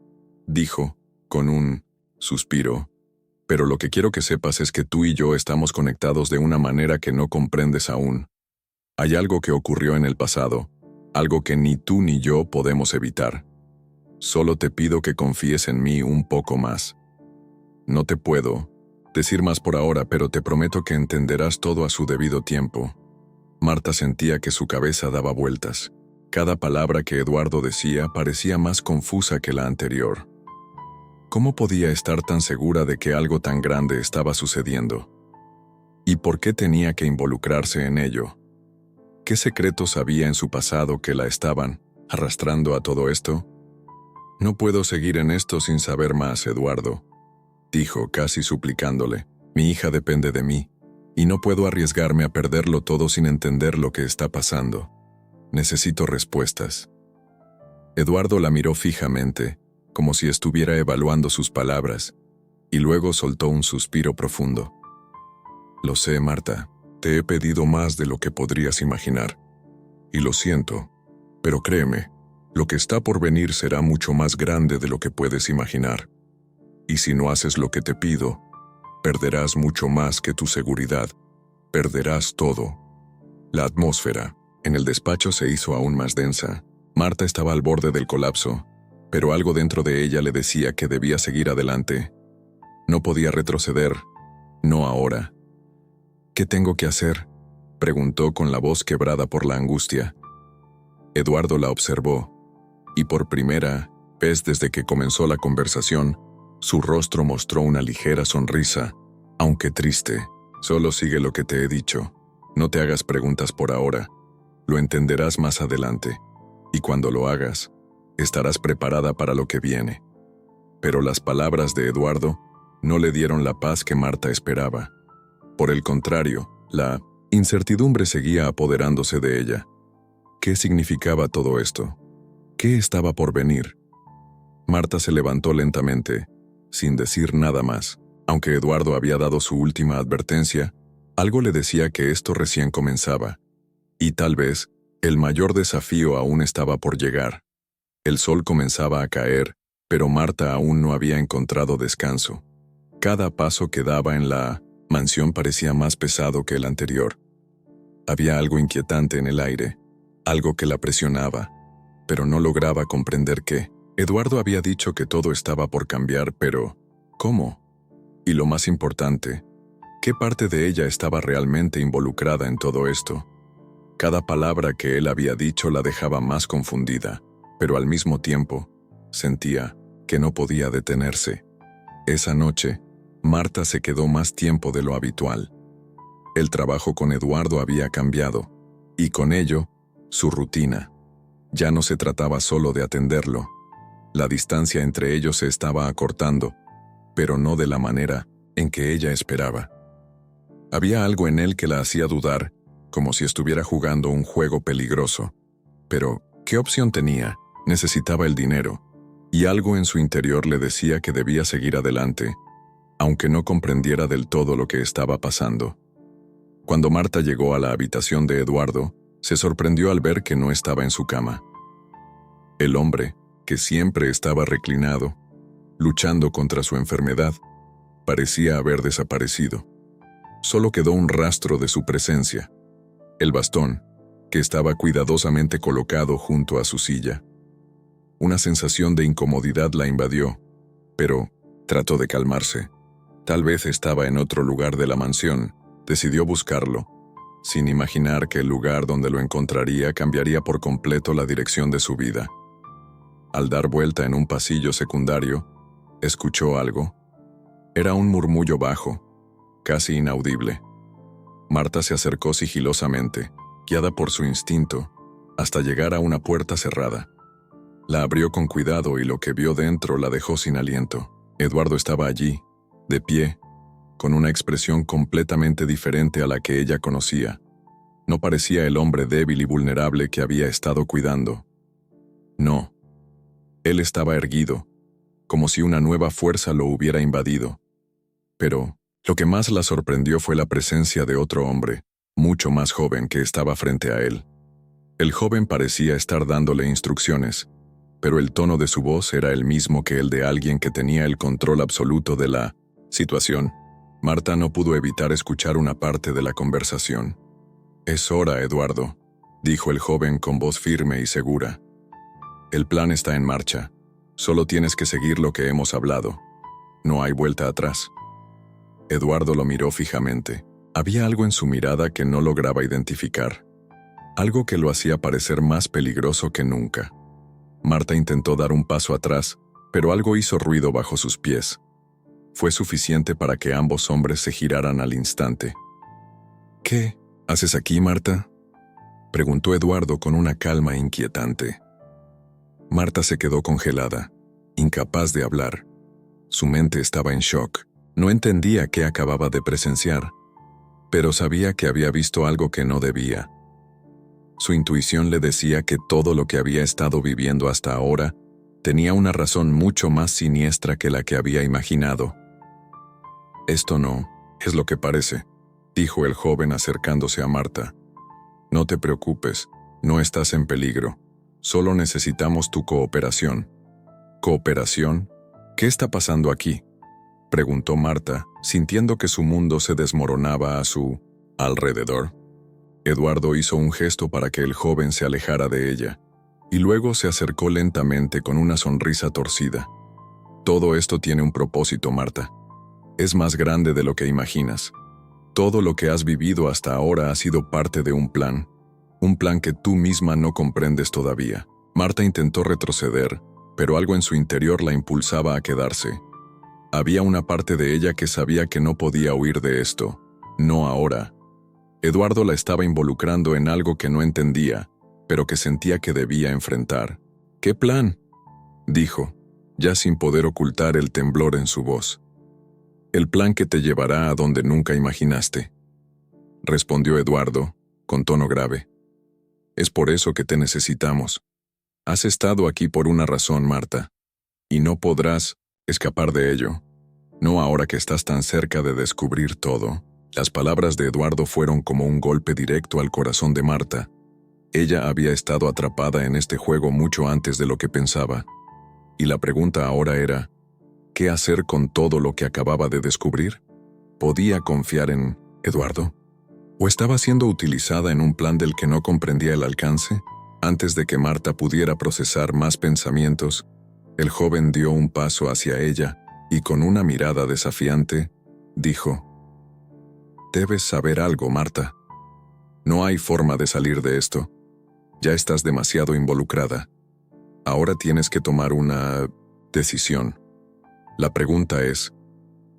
dijo, con un suspiro, pero lo que quiero que sepas es que tú y yo estamos conectados de una manera que no comprendes aún. Hay algo que ocurrió en el pasado, algo que ni tú ni yo podemos evitar. Solo te pido que confíes en mí un poco más. No te puedo decir más por ahora, pero te prometo que entenderás todo a su debido tiempo. Marta sentía que su cabeza daba vueltas. Cada palabra que Eduardo decía parecía más confusa que la anterior. ¿Cómo podía estar tan segura de que algo tan grande estaba sucediendo? ¿Y por qué tenía que involucrarse en ello? ¿Qué secretos había en su pasado que la estaban arrastrando a todo esto? No puedo seguir en esto sin saber más, Eduardo, dijo, casi suplicándole. Mi hija depende de mí, y no puedo arriesgarme a perderlo todo sin entender lo que está pasando. Necesito respuestas. Eduardo la miró fijamente, como si estuviera evaluando sus palabras, y luego soltó un suspiro profundo. Lo sé, Marta, te he pedido más de lo que podrías imaginar. Y lo siento, pero créeme, lo que está por venir será mucho más grande de lo que puedes imaginar. Y si no haces lo que te pido, perderás mucho más que tu seguridad. Perderás todo. La atmósfera en el despacho se hizo aún más densa. Marta estaba al borde del colapso, pero algo dentro de ella le decía que debía seguir adelante. No podía retroceder. No ahora. ¿Qué tengo que hacer?, preguntó con la voz quebrada por la angustia. Eduardo la observó, y por primera vez desde que comenzó la conversación, su rostro mostró una ligera sonrisa, aunque triste. Solo sigue lo que te he dicho. No te hagas preguntas por ahora. Lo entenderás más adelante, y cuando lo hagas, estarás preparada para lo que viene. Pero las palabras de Eduardo no le dieron la paz que Marta esperaba. Por el contrario, la incertidumbre seguía apoderándose de ella. ¿Qué significaba todo esto? ¿Qué estaba por venir? Marta se levantó lentamente, sin decir nada más. Aunque Eduardo había dado su última advertencia, algo le decía que esto recién comenzaba. Y tal vez, el mayor desafío aún estaba por llegar. El sol comenzaba a caer, pero Marta aún no había encontrado descanso. Cada paso que daba en la mansión parecía más pesado que el anterior. Había algo inquietante en el aire, algo que la presionaba, pero no lograba comprender qué. Eduardo había dicho que todo estaba por cambiar, pero ¿cómo? Y lo más importante, ¿qué parte de ella estaba realmente involucrada en todo esto? Cada palabra que él había dicho la dejaba más confundida, pero al mismo tiempo, sentía que no podía detenerse. Esa noche, Marta se quedó más tiempo de lo habitual. El trabajo con Eduardo había cambiado, y con ello, su rutina. Ya no se trataba solo de atenderlo. La distancia entre ellos se estaba acortando, pero no de la manera en que ella esperaba. Había algo en él que la hacía dudar, como si estuviera jugando un juego peligroso. Pero, ¿qué opción tenía? Necesitaba el dinero, y algo en su interior le decía que debía seguir adelante, aunque no comprendiera del todo lo que estaba pasando. Cuando Marta llegó a la habitación de Eduardo, se sorprendió al ver que no estaba en su cama. El hombre, que siempre estaba reclinado, luchando contra su enfermedad, parecía haber desaparecido. Solo quedó un rastro de su presencia, el bastón, que estaba cuidadosamente colocado junto a su silla. Una sensación de incomodidad la invadió, pero trató de calmarse. Tal vez estaba en otro lugar de la mansión. Decidió buscarlo, sin imaginar que el lugar donde lo encontraría cambiaría por completo la dirección de su vida. Al dar vuelta en un pasillo secundario, escuchó algo. Era un murmullo bajo, casi inaudible. Marta se acercó sigilosamente, guiada por su instinto, hasta llegar a una puerta cerrada. La abrió con cuidado y lo que vio dentro la dejó sin aliento. Eduardo estaba allí, de pie, con una expresión completamente diferente a la que ella conocía. No parecía el hombre débil y vulnerable que había estado cuidando. No. Él estaba erguido, como si una nueva fuerza lo hubiera invadido. Pero lo que más la sorprendió fue la presencia de otro hombre, mucho más joven, que estaba frente a él. El joven parecía estar dándole instrucciones, pero el tono de su voz era el mismo que el de alguien que tenía el control absoluto de la situación. Marta no pudo evitar escuchar una parte de la conversación. «Es hora, Eduardo», dijo el joven con voz firme y segura. «El plan está en marcha. Solo tienes que seguir lo que hemos hablado. No hay vuelta atrás». Eduardo lo miró fijamente. Había algo en su mirada que no lograba identificar. Algo que lo hacía parecer más peligroso que nunca. Marta intentó dar un paso atrás, pero algo hizo ruido bajo sus pies. Fue suficiente para que ambos hombres se giraran al instante. «¿Qué haces aquí, Marta?», preguntó Eduardo con una calma inquietante. Marta se quedó congelada, incapaz de hablar. Su mente estaba en shock. No entendía qué acababa de presenciar, pero sabía que había visto algo que no debía. Su intuición le decía que todo lo que había estado viviendo hasta ahora tenía una razón mucho más siniestra que la que había imaginado. «Esto no es lo que parece», dijo el joven acercándose a Marta. «No te preocupes, no estás en peligro. Solo necesitamos tu cooperación». «¿Cooperación? ¿Qué está pasando aquí?», preguntó Marta, sintiendo que su mundo se desmoronaba a su alrededor. Eduardo hizo un gesto para que el joven se alejara de ella, y luego se acercó lentamente con una sonrisa torcida. «Todo esto tiene un propósito, Marta. Es más grande de lo que imaginas. Todo lo que has vivido hasta ahora ha sido parte de un plan que tú misma no comprendes todavía». Marta intentó retroceder, pero algo en su interior la impulsaba a quedarse. Había una parte de ella que sabía que no podía huir de esto, no ahora. Eduardo la estaba involucrando en algo que no entendía, pero que sentía que debía enfrentar. «¿Qué plan?», dijo, ya sin poder ocultar el temblor en su voz. «El plan que te llevará a donde nunca imaginaste», respondió Eduardo, con tono grave. «Es por eso que te necesitamos. Has estado aquí por una razón, Marta, y no podrás escapar de ello. No ahora que estás tan cerca de descubrir todo». Las palabras de Eduardo fueron como un golpe directo al corazón de Marta. Ella había estado atrapada en este juego mucho antes de lo que pensaba. Y la pregunta ahora era, ¿qué hacer con todo lo que acababa de descubrir? ¿Podía confiar en Eduardo? ¿O estaba siendo utilizada en un plan del que no comprendía el alcance? Antes de que Marta pudiera procesar más pensamientos, el joven dio un paso hacia ella y con una mirada desafiante, dijo: «Debes saber algo, Marta. No hay forma de salir de esto. Ya estás demasiado involucrada. Ahora tienes que tomar una decisión. La pregunta es,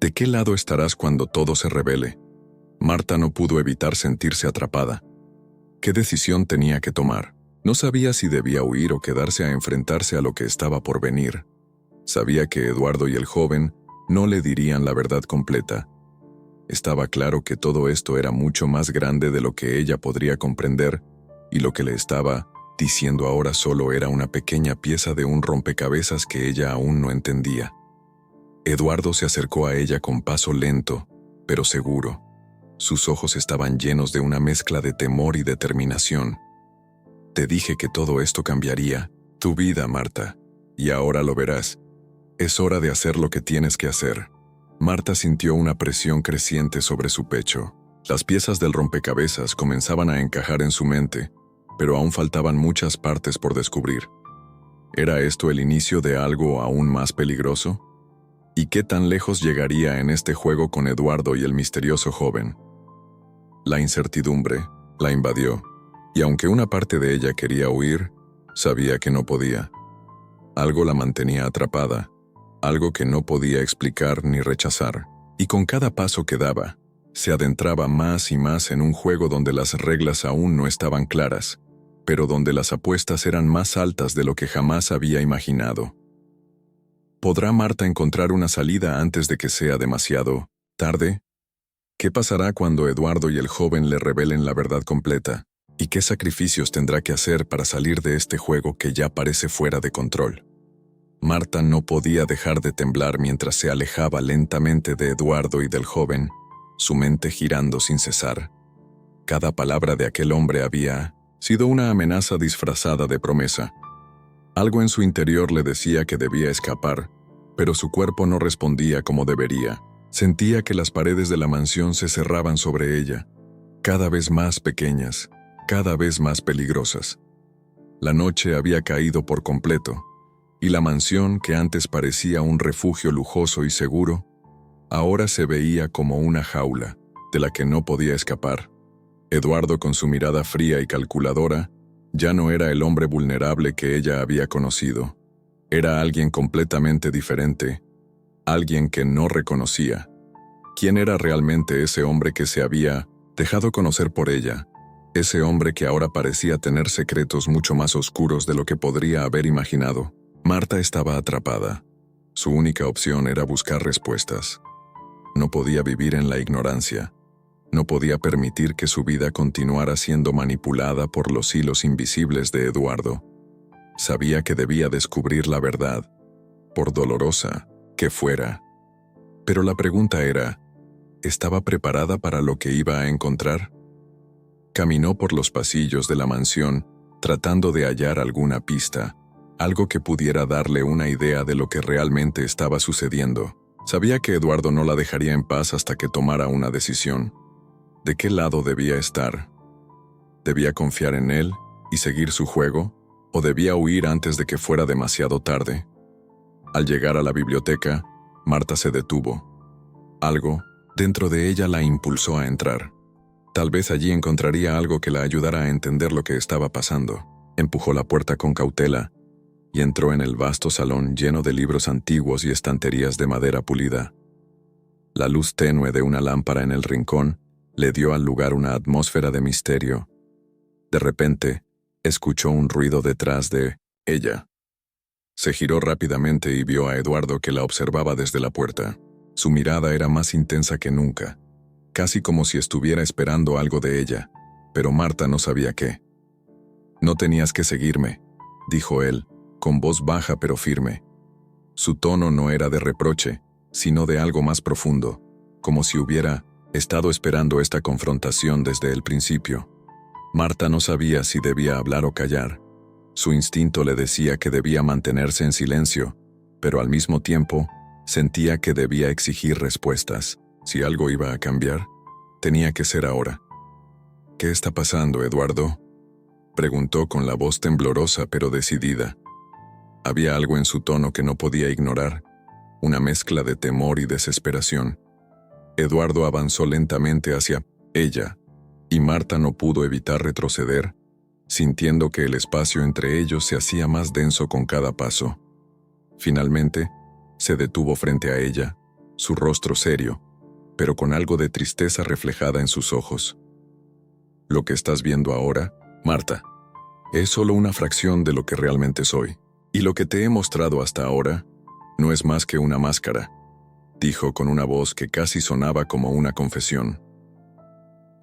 ¿de qué lado estarás cuando todo se revele?». Marta no pudo evitar sentirse atrapada. ¿Qué decisión tenía que tomar? No sabía si debía huir o quedarse a enfrentarse a lo que estaba por venir. Sabía que Eduardo y el joven no le dirían la verdad completa. Estaba claro que todo esto era mucho más grande de lo que ella podría comprender, y lo que le estaba diciendo ahora solo era una pequeña pieza de un rompecabezas que ella aún no entendía. Eduardo se acercó a ella con paso lento, pero seguro. Sus ojos estaban llenos de una mezcla de temor y determinación. «Te dije que todo esto cambiaría tu vida, Marta, y ahora lo verás. Es hora de hacer lo que tienes que hacer». Marta sintió una presión creciente sobre su pecho. Las piezas del rompecabezas comenzaban a encajar en su mente, pero aún faltaban muchas partes por descubrir. ¿Era esto el inicio de algo aún más peligroso? ¿Y qué tan lejos llegaría en este juego con Eduardo y el misterioso joven? La incertidumbre la invadió, y aunque una parte de ella quería huir, sabía que no podía. Algo la mantenía atrapada, algo que no podía explicar ni rechazar, y con cada paso que daba, se adentraba más y más en un juego donde las reglas aún no estaban claras, pero donde las apuestas eran más altas de lo que jamás había imaginado. ¿Podrá Marta encontrar una salida antes de que sea demasiado tarde? ¿Qué pasará cuando Eduardo y el joven le revelen la verdad completa? ¿Y qué sacrificios tendrá que hacer para salir de este juego que ya parece fuera de control? Marta no podía dejar de temblar mientras se alejaba lentamente de Eduardo y del joven, su mente girando sin cesar. Cada palabra de aquel hombre había sido una amenaza disfrazada de promesa. Algo en su interior le decía que debía escapar, pero su cuerpo no respondía como debería. Sentía que las paredes de la mansión se cerraban sobre ella, cada vez más pequeñas, cada vez más peligrosas. La noche había caído por completo, y la mansión, que antes parecía un refugio lujoso y seguro, ahora se veía como una jaula de la que no podía escapar. Eduardo, con su mirada fría y calculadora, ya no era el hombre vulnerable que ella había conocido. Era alguien completamente diferente, alguien que no reconocía. ¿Quién era realmente ese hombre que se había dejado conocer por ella? Ese hombre que ahora parecía tener secretos mucho más oscuros de lo que podría haber imaginado. Marta estaba atrapada. Su única opción era buscar respuestas. No podía vivir en la ignorancia. No podía permitir que su vida continuara siendo manipulada por los hilos invisibles de Eduardo. Sabía que debía descubrir la verdad, por dolorosa que fuera. Pero la pregunta era, ¿estaba preparada para lo que iba a encontrar? Caminó por los pasillos de la mansión, tratando de hallar alguna pista, algo que pudiera darle una idea de lo que realmente estaba sucediendo. Sabía que Eduardo no la dejaría en paz hasta que tomara una decisión. ¿De qué lado debía estar? ¿Debía confiar en él y seguir su juego? ¿O debía huir antes de que fuera demasiado tarde? Al llegar a la biblioteca, Marta se detuvo. Algo dentro de ella la impulsó a entrar. Tal vez allí encontraría algo que la ayudara a entender lo que estaba pasando. Empujó la puerta con cautela y entró en el vasto salón lleno de libros antiguos y estanterías de madera pulida. La luz tenue de una lámpara en el rincón le dio al lugar una atmósfera de misterio. De repente, escuchó un ruido detrás de ella. Se giró rápidamente y vio a Eduardo, que la observaba desde la puerta. Su mirada era más intensa que nunca, casi como si estuviera esperando algo de ella, pero Marta no sabía qué. «No tenías que seguirme», dijo él, con voz baja pero firme. Su tono no era de reproche, sino de algo más profundo, como si hubiera estado esperando esta confrontación desde el principio. Marta no sabía si debía hablar o callar. Su instinto le decía que debía mantenerse en silencio, pero al mismo tiempo sentía que debía exigir respuestas. Si algo iba a cambiar, tenía que ser ahora. «¿Qué está pasando, Eduardo?», preguntó con la voz temblorosa pero decidida. Había algo en su tono que no podía ignorar, una mezcla de temor y desesperación. Eduardo avanzó lentamente hacia ella, y Marta no pudo evitar retroceder, sintiendo que el espacio entre ellos se hacía más denso con cada paso. Finalmente, se detuvo frente a ella, su rostro serio, pero con algo de tristeza reflejada en sus ojos. «Lo que estás viendo ahora, Marta, es solo una fracción de lo que realmente soy, y lo que te he mostrado hasta ahora no es más que una máscara», dijo con una voz que casi sonaba como una confesión.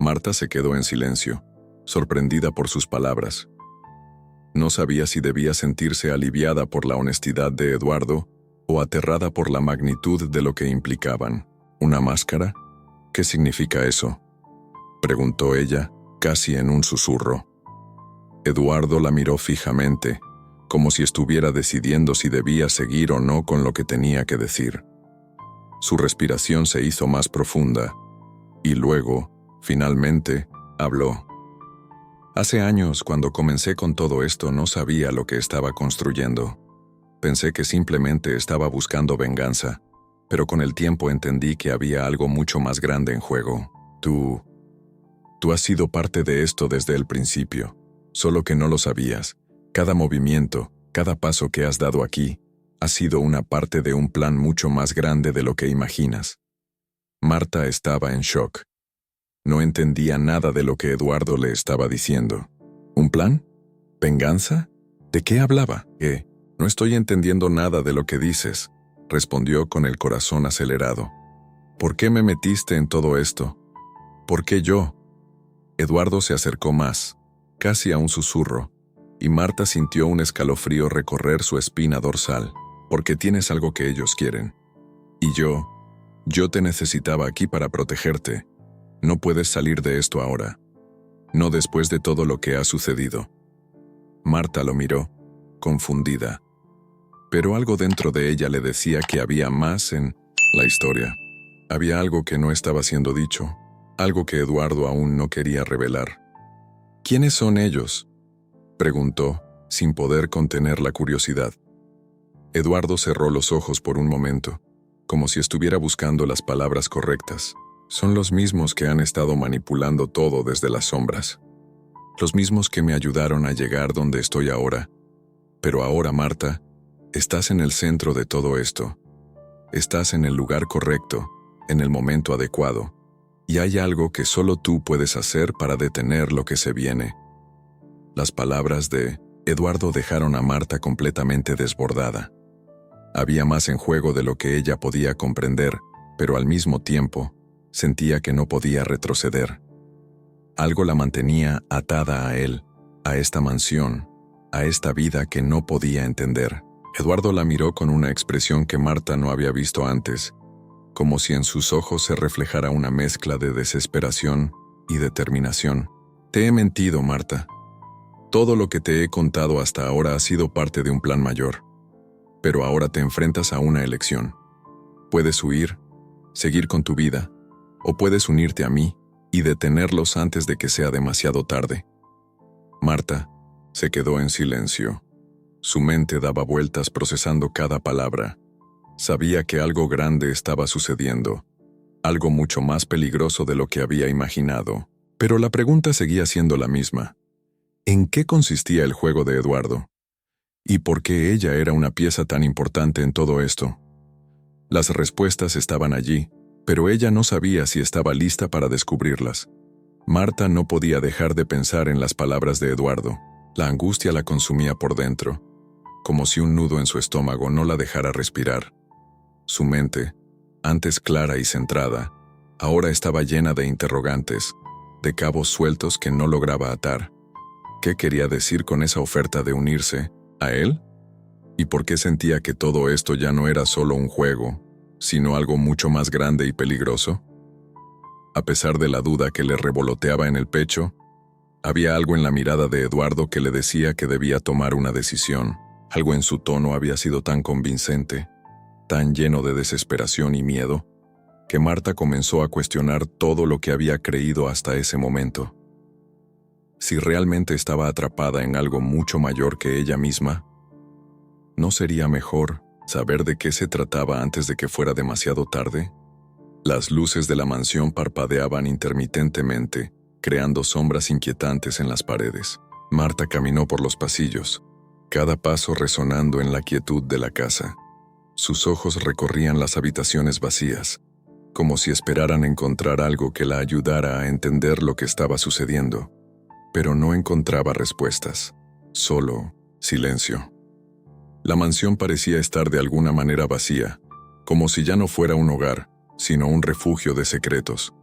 Marta se quedó en silencio, sorprendida por sus palabras. No sabía si debía sentirse aliviada por la honestidad de Eduardo o aterrada por la magnitud de lo que implicaban. «¿Una máscara? ¿Qué significa eso?», preguntó ella, casi en un susurro. Eduardo la miró fijamente, como si estuviera decidiendo si debía seguir o no con lo que tenía que decir. Su respiración se hizo más profunda, y luego, finalmente, habló. «Hace años, cuando comencé con todo esto, no sabía lo que estaba construyendo. Pensé que simplemente estaba buscando venganza, pero con el tiempo entendí que había algo mucho más grande en juego. Tú has sido parte de esto desde el principio, solo que no lo sabías. Cada movimiento, cada paso que has dado aquí, ha sido una parte de un plan mucho más grande de lo que imaginas». Marta estaba en shock. No entendía nada de lo que Eduardo le estaba diciendo. ¿Un plan? ¿Venganza? ¿De qué hablaba? No estoy entendiendo nada de lo que dices, respondió con el corazón acelerado. ¿Por qué me metiste en todo esto? ¿Por qué yo? Eduardo se acercó más, casi a un susurro, y Marta sintió un escalofrío recorrer su espina dorsal, porque tienes algo que ellos quieren. Y yo te necesitaba aquí para protegerte. No puedes salir de esto ahora. No después de todo lo que ha sucedido. Marta lo miró, confundida. Pero algo dentro de ella le decía que había más en la historia. Había algo que no estaba siendo dicho, algo que Eduardo aún no quería revelar. ¿Quiénes son ellos?, preguntó, sin poder contener la curiosidad. Eduardo cerró los ojos por un momento, como si estuviera buscando las palabras correctas. Son los mismos que han estado manipulando todo desde las sombras. Los mismos que me ayudaron a llegar donde estoy ahora. Pero ahora, Marta, estás en el centro de todo esto. Estás en el lugar correcto, en el momento adecuado. Y hay algo que solo tú puedes hacer para detener lo que se viene. Las palabras de Eduardo dejaron a Marta completamente desbordada. Había más en juego de lo que ella podía comprender, pero al mismo tiempo, sentía que no podía retroceder. Algo la mantenía atada a él, a esta mansión, a esta vida que no podía entender. Eduardo la miró con una expresión que Marta no había visto antes, como si en sus ojos se reflejara una mezcla de desesperación y determinación. Te he mentido, Marta. Todo lo que te he contado hasta ahora ha sido parte de un plan mayor. Pero ahora te enfrentas a una elección. Puedes huir, seguir con tu vida, o puedes unirte a mí y detenerlos antes de que sea demasiado tarde. Marta se quedó en silencio. Su mente daba vueltas procesando cada palabra. Sabía que algo grande estaba sucediendo, algo mucho más peligroso de lo que había imaginado. Pero la pregunta seguía siendo la misma. ¿En qué consistía el juego de Eduardo? ¿Y por qué ella era una pieza tan importante en todo esto? Las respuestas estaban allí, pero ella no sabía si estaba lista para descubrirlas. Marta no podía dejar de pensar en las palabras de Eduardo. La angustia la consumía por dentro, como si un nudo en su estómago no la dejara respirar. Su mente, antes clara y centrada, ahora estaba llena de interrogantes, de cabos sueltos que no lograba atar. ¿Qué quería decir con esa oferta de unirse a él? ¿Y por qué sentía que todo esto ya no era solo un juego, sino algo mucho más grande y peligroso? A pesar de la duda que le revoloteaba en el pecho, había algo en la mirada de Eduardo que le decía que debía tomar una decisión. Algo en su tono había sido tan convincente, tan lleno de desesperación y miedo, que Marta comenzó a cuestionar todo lo que había creído hasta ese momento. Si realmente estaba atrapada en algo mucho mayor que ella misma, ¿no sería mejor saber de qué se trataba antes de que fuera demasiado tarde? Las luces de la mansión parpadeaban intermitentemente, creando sombras inquietantes en las paredes. Marta caminó por los pasillos, cada paso resonando en la quietud de la casa. Sus ojos recorrían las habitaciones vacías, como si esperaran encontrar algo que la ayudara a entender lo que estaba sucediendo. Pero no encontraba respuestas, solo silencio. La mansión parecía estar de alguna manera vacía, como si ya no fuera un hogar, sino un refugio de secretos.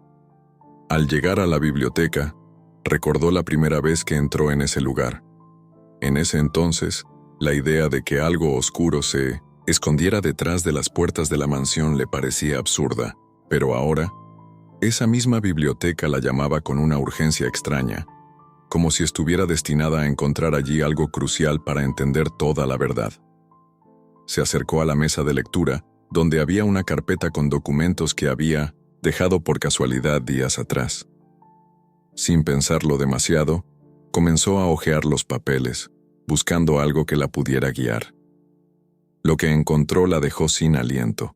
Al llegar a la biblioteca, recordó la primera vez que entró en ese lugar. En ese entonces, la idea de que algo oscuro se escondiera detrás de las puertas de la mansión le parecía absurda, pero ahora, esa misma biblioteca la llamaba con una urgencia extraña, como si estuviera destinada a encontrar allí algo crucial para entender toda la verdad. Se acercó a la mesa de lectura, donde había una carpeta con documentos que había dejado por casualidad días atrás. Sin pensarlo demasiado, comenzó a hojear los papeles, buscando algo que la pudiera guiar. Lo que encontró la dejó sin aliento.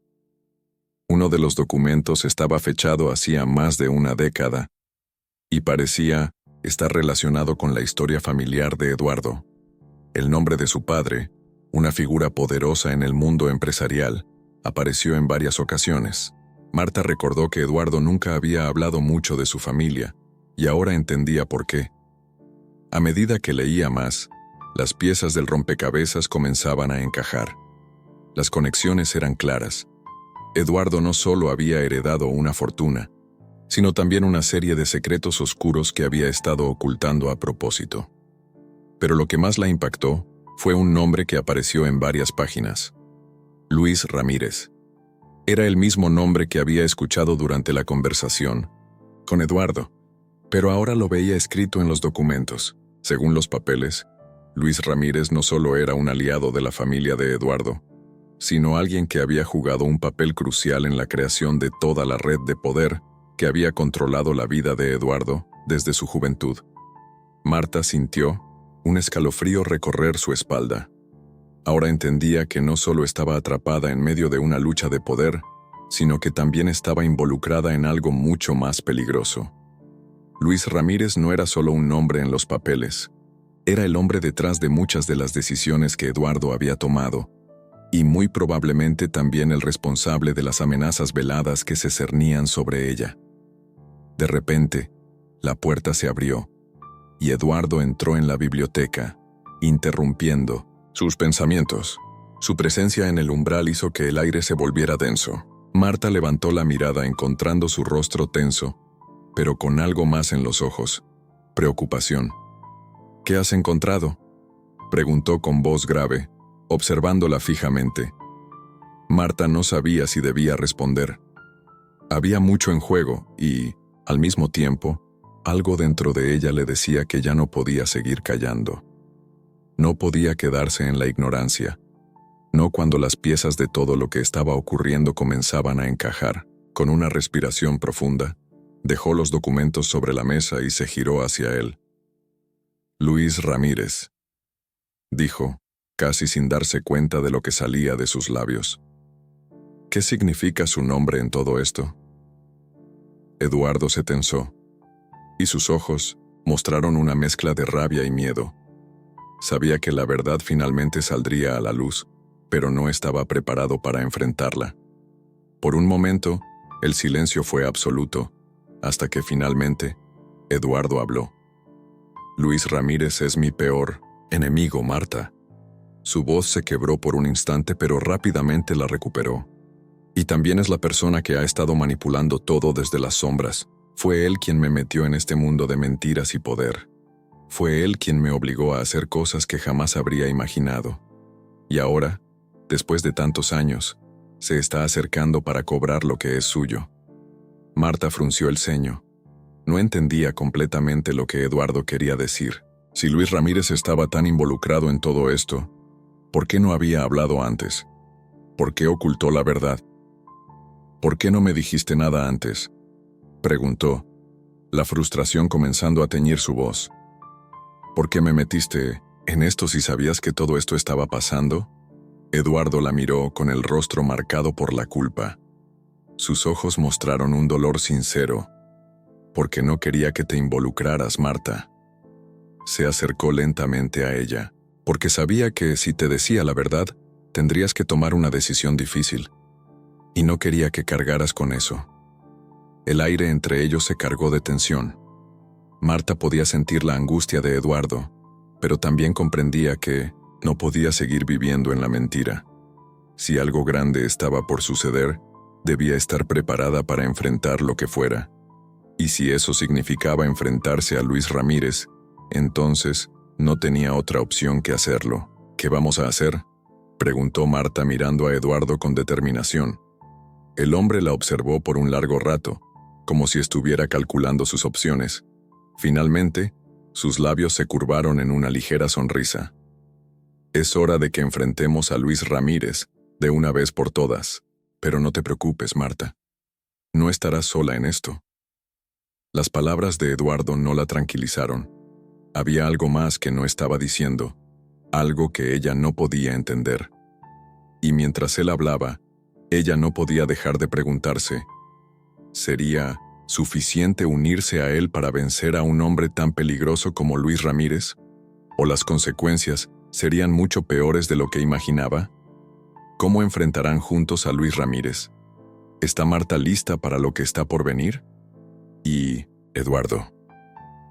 Uno de los documentos estaba fechado hacía más de una década, y parecía estar relacionado con la historia familiar de Eduardo. El nombre de su padre, una figura poderosa en el mundo empresarial, apareció en varias ocasiones. Marta recordó que Eduardo nunca había hablado mucho de su familia, y ahora entendía por qué. A medida que leía más, Las piezas del rompecabezas comenzaban a encajar. Las conexiones eran claras. Eduardo no solo había heredado una fortuna, sino también una serie de secretos oscuros que había estado ocultando a propósito. Pero lo que más la impactó fue un nombre que apareció en varias páginas. Luis Ramírez. Era el mismo nombre que había escuchado durante la conversación con Eduardo, pero ahora lo veía escrito en los documentos. Según los papeles, Luis Ramírez no solo era un aliado de la familia de Eduardo, sino alguien que había jugado un papel crucial en la creación de toda la red de poder que había controlado la vida de Eduardo desde su juventud. Marta sintió un escalofrío recorrer su espalda. Ahora entendía que no solo estaba atrapada en medio de una lucha de poder, sino que también estaba involucrada en algo mucho más peligroso. Luis Ramírez no era solo un nombre en los papeles, era el hombre detrás de muchas de las decisiones que Eduardo había tomado, y muy probablemente también el responsable de las amenazas veladas que se cernían sobre ella. De repente, la puerta se abrió, y Eduardo entró en la biblioteca, interrumpiendo sus pensamientos. Su presencia en el umbral hizo que el aire se volviera denso. Marta levantó la mirada encontrando su rostro tenso, pero con algo más en los ojos: preocupación. ¿Qué has encontrado?, preguntó con voz grave, observándola fijamente. Marta no sabía si debía responder. Había mucho en juego y, al mismo tiempo, algo dentro de ella le decía que ya no podía seguir callando. No podía quedarse en la ignorancia. No cuando las piezas de todo lo que estaba ocurriendo comenzaban a encajar. Con una respiración profunda, dejó los documentos sobre la mesa y se giró hacia él. Luis Ramírez, dijo, casi sin darse cuenta de lo que salía de sus labios. ¿Qué significa su nombre en todo esto? Eduardo se tensó, y sus ojos mostraron una mezcla de rabia y miedo. Sabía que la verdad finalmente saldría a la luz, pero no estaba preparado para enfrentarla. Por un momento, el silencio fue absoluto, hasta que finalmente, Eduardo habló. Luis Ramírez es mi peor enemigo, Marta. Su voz se quebró por un instante, pero rápidamente la recuperó. Y también es la persona que ha estado manipulando todo desde las sombras. Fue él quien me metió en este mundo de mentiras y poder. Fue él quien me obligó a hacer cosas que jamás habría imaginado. Y ahora, después de tantos años, se está acercando para cobrar lo que es suyo. Marta frunció el ceño. No entendía completamente lo que Eduardo quería decir. Si Luis Ramírez estaba tan involucrado en todo esto, ¿por qué no había hablado antes? ¿Por qué ocultó la verdad? ¿Por qué no me dijiste nada antes?, preguntó, la frustración comenzando a teñir su voz. ¿Por qué me metiste en esto si sabías que todo esto estaba pasando? Eduardo la miró con el rostro marcado por la culpa. Sus ojos mostraron un dolor sincero. Porque no quería que te involucraras, Marta. Se acercó lentamente a ella, porque sabía que si te decía la verdad, tendrías que tomar una decisión difícil. Y no quería que cargaras con eso. El aire entre ellos se cargó de tensión. Marta podía sentir la angustia de Eduardo, pero también comprendía que no podía seguir viviendo en la mentira. Si algo grande estaba por suceder, debía estar preparada para enfrentar lo que fuera. Y si eso significaba enfrentarse a Luis Ramírez, entonces no tenía otra opción que hacerlo. ¿Qué vamos a hacer?, preguntó Marta mirando a Eduardo con determinación. El hombre la observó por un largo rato, como si estuviera calculando sus opciones. Finalmente, sus labios se curvaron en una ligera sonrisa. Es hora de que enfrentemos a Luis Ramírez, de una vez por todas. Pero no te preocupes, Marta. No estarás sola en esto. Las palabras de Eduardo no la tranquilizaron. Había algo más que no estaba diciendo, algo que ella no podía entender. Y mientras él hablaba, ella no podía dejar de preguntarse, ¿sería suficiente unirse a él para vencer a un hombre tan peligroso como Luis Ramírez? ¿O las consecuencias serían mucho peores de lo que imaginaba? ¿Cómo enfrentarán juntos a Luis Ramírez? ¿Está Marta lista para lo que está por venir? Y, Eduardo,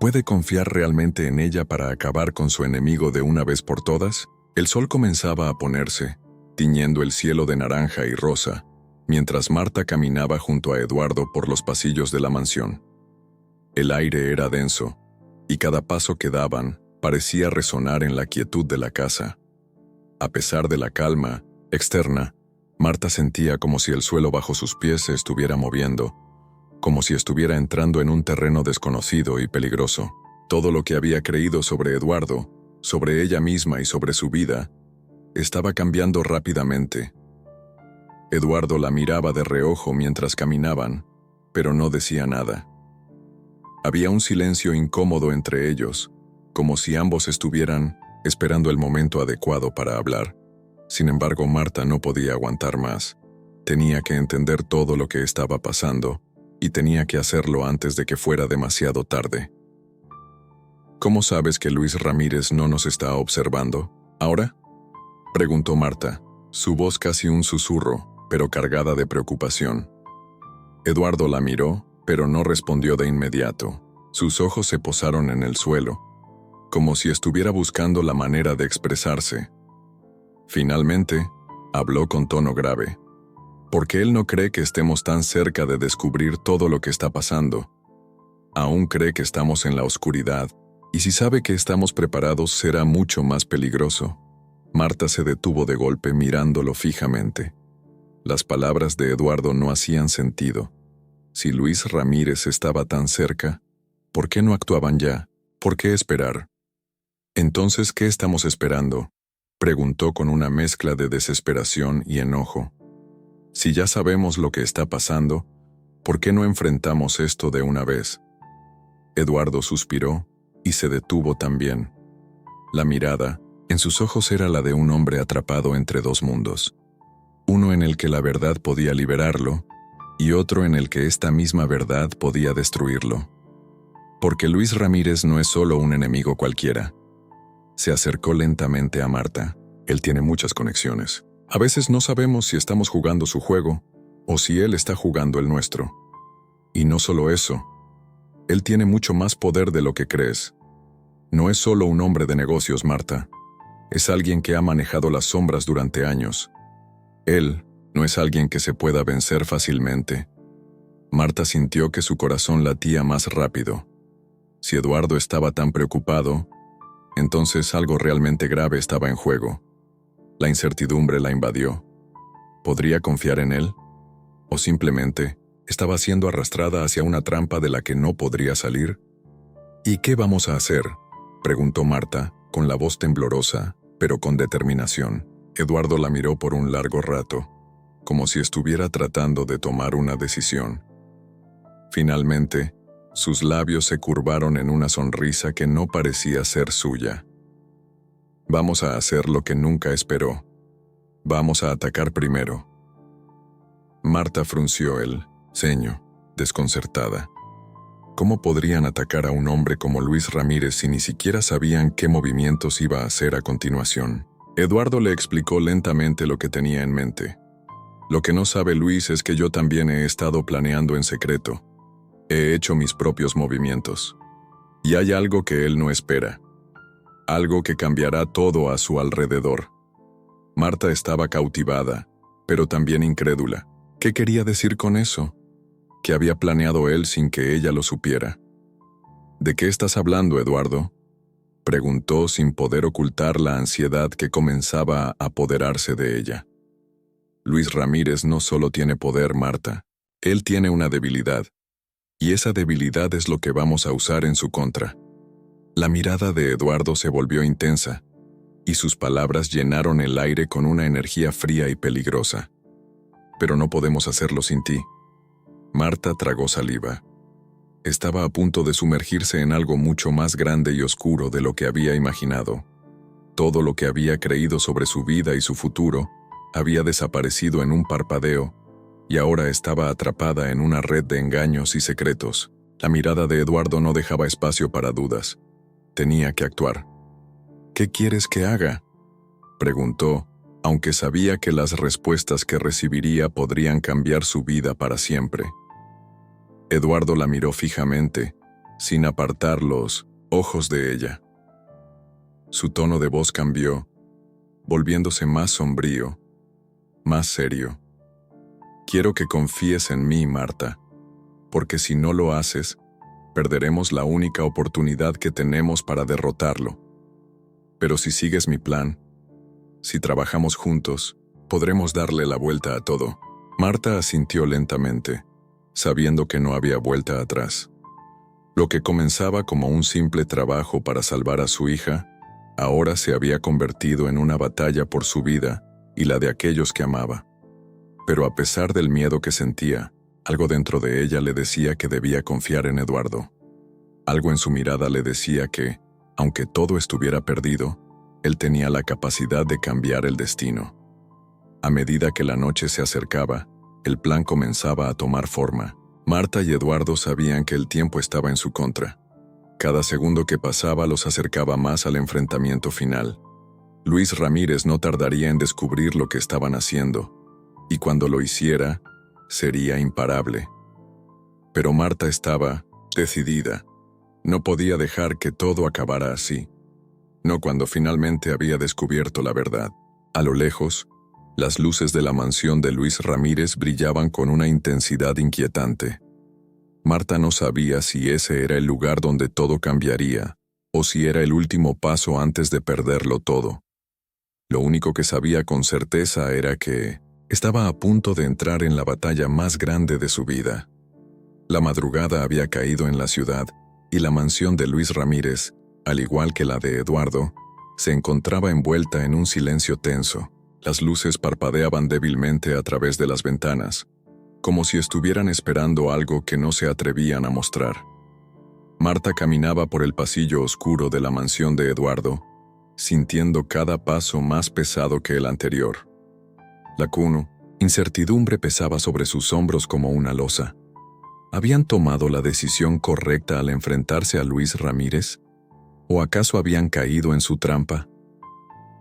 ¿Puede confiar realmente en ella para acabar con su enemigo de una vez por todas? El sol comenzaba a ponerse, tiñendo el cielo de naranja y rosa, mientras Marta caminaba junto a Eduardo por los pasillos de la mansión. El aire era denso, y cada paso que daban parecía resonar en la quietud de la casa. A pesar de la calma externa, Marta sentía como si el suelo bajo sus pies se estuviera moviendo, como si estuviera entrando en un terreno desconocido y peligroso. Todo lo que había creído sobre Eduardo, sobre ella misma y sobre su vida, estaba cambiando rápidamente. Eduardo la miraba de reojo mientras caminaban, pero no decía nada. Había un silencio incómodo entre ellos, como si ambos estuvieran esperando el momento adecuado para hablar. Sin embargo, Marta no podía aguantar más. Tenía que entender todo lo que estaba pasando, y tenía que hacerlo antes de que fuera demasiado tarde. ¿Cómo sabes que Luis Ramírez no nos está observando ahora?, preguntó Marta, su voz casi un susurro, pero cargada de preocupación. Eduardo la miró, pero no respondió de inmediato. Sus ojos se posaron en el suelo, como si estuviera buscando la manera de expresarse. Finalmente, habló con tono grave. Porque él no cree que estemos tan cerca de descubrir todo lo que está pasando. Aún cree que estamos en la oscuridad, y si sabe que estamos preparados será mucho más peligroso. Marta se detuvo de golpe mirándolo fijamente. Las palabras de Eduardo no hacían sentido. Si Luis Ramírez estaba tan cerca, ¿por qué no actuaban ya? ¿Por qué esperar? Entonces, ¿qué estamos esperando?, preguntó con una mezcla de desesperación y enojo. Si ya sabemos lo que está pasando, ¿por qué no enfrentamos esto de una vez? Eduardo suspiró y se detuvo también. La mirada en sus ojos era la de un hombre atrapado entre dos mundos. Uno en el que la verdad podía liberarlo y otro en el que esta misma verdad podía destruirlo. Porque Luis Ramírez no es solo un enemigo cualquiera. Se acercó lentamente a Marta. Él tiene muchas conexiones. A veces no sabemos si estamos jugando su juego o si él está jugando el nuestro. Y no solo eso, él tiene mucho más poder de lo que crees. No es solo un hombre de negocios, Marta. Es alguien que ha manejado las sombras durante años. Él no es alguien que se pueda vencer fácilmente. Marta sintió que su corazón latía más rápido. Si Eduardo estaba tan preocupado, entonces algo realmente grave estaba en juego. La incertidumbre la invadió. ¿Podría confiar en él? ¿O simplemente estaba siendo arrastrada hacia una trampa de la que no podría salir? ¿Y qué vamos a hacer?, preguntó Marta, con la voz temblorosa, pero con determinación. Eduardo la miró por un largo rato, como si estuviera tratando de tomar una decisión. Finalmente, sus labios se curvaron en una sonrisa que no parecía ser suya. Vamos a hacer lo que nunca esperó. Vamos a atacar primero. Marta frunció el ceño, desconcertada. ¿Cómo podrían atacar a un hombre como Luis Ramírez si ni siquiera sabían qué movimientos iba a hacer a continuación? Eduardo le explicó lentamente lo que tenía en mente. Lo que no sabe Luis es que yo también he estado planeando en secreto. He hecho mis propios movimientos. Y hay algo que él no espera. Algo que cambiará todo a su alrededor. Marta estaba cautivada, pero también incrédula. ¿Qué quería decir con eso? ¿Qué había planeado él sin que ella lo supiera? ¿De qué estás hablando, Eduardo?, preguntó sin poder ocultar la ansiedad que comenzaba a apoderarse de ella. Luis Ramírez no solo tiene poder, Marta. Él tiene una debilidad. Y esa debilidad es lo que vamos a usar en su contra. La mirada de Eduardo se volvió intensa, y sus palabras llenaron el aire con una energía fría y peligrosa. Pero no podemos hacerlo sin ti. Marta tragó saliva. Estaba a punto de sumergirse en algo mucho más grande y oscuro de lo que había imaginado. Todo lo que había creído sobre su vida y su futuro había desaparecido en un parpadeo, y ahora estaba atrapada en una red de engaños y secretos. La mirada de Eduardo no dejaba espacio para dudas. Tenía que actuar. ¿Qué quieres que haga?, preguntó, aunque sabía que las respuestas que recibiría podrían cambiar su vida para siempre. Eduardo la miró fijamente, sin apartar los ojos de ella. Su tono de voz cambió, volviéndose más sombrío, más serio. Quiero que confíes en mí, Marta, porque si no lo haces, perderemos la única oportunidad que tenemos para derrotarlo. Pero si sigues mi plan, si trabajamos juntos, podremos darle la vuelta a todo. Marta asintió lentamente, sabiendo que no había vuelta atrás. Lo que comenzaba como un simple trabajo para salvar a su hija, ahora se había convertido en una batalla por su vida y la de aquellos que amaba. Pero a pesar del miedo que sentía, algo dentro de ella le decía que debía confiar en Eduardo. Algo en su mirada le decía que, aunque todo estuviera perdido, él tenía la capacidad de cambiar el destino. A medida que la noche se acercaba, el plan comenzaba a tomar forma. Marta y Eduardo sabían que el tiempo estaba en su contra. Cada segundo que pasaba los acercaba más al enfrentamiento final. Luis Ramírez no tardaría en descubrir lo que estaban haciendo, y cuando lo hiciera, sería imparable. Pero Marta estaba decidida. No podía dejar que todo acabara así. No cuando finalmente había descubierto la verdad. A lo lejos, las luces de la mansión de Luis Ramírez brillaban con una intensidad inquietante. Marta no sabía si ese era el lugar donde todo cambiaría, o si era el último paso antes de perderlo todo. Lo único que sabía con certeza era que estaba a punto de entrar en la batalla más grande de su vida. La madrugada había caído en la ciudad, y la mansión de Luis Ramírez, al igual que la de Eduardo, se encontraba envuelta en un silencio tenso. Las luces parpadeaban débilmente a través de las ventanas, como si estuvieran esperando algo que no se atrevían a mostrar. Marta caminaba por el pasillo oscuro de la mansión de Eduardo, sintiendo cada paso más pesado que el anterior. La incertidumbre pesaba sobre sus hombros como una losa. ¿Habían tomado la decisión correcta al enfrentarse a Luis Ramírez? ¿O acaso habían caído en su trampa?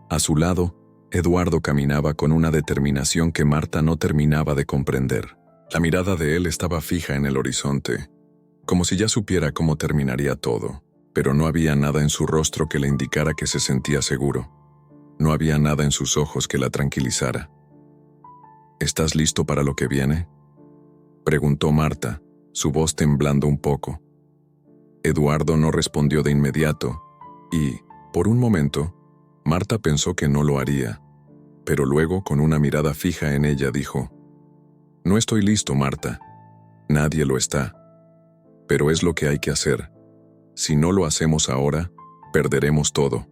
A su lado, Eduardo caminaba con una determinación que Marta no terminaba de comprender. La mirada de él estaba fija en el horizonte, como si ya supiera cómo terminaría todo, pero no había nada en su rostro que le indicara que se sentía seguro. No había nada en sus ojos que la tranquilizara. ¿Estás listo para lo que viene?, preguntó Marta, su voz temblando un poco. Eduardo no respondió de inmediato, y, por un momento, Marta pensó que no lo haría, pero luego, con una mirada fija en ella, dijo: «No estoy listo, Marta. Nadie lo está. Pero es lo que hay que hacer. Si no lo hacemos ahora, perderemos todo».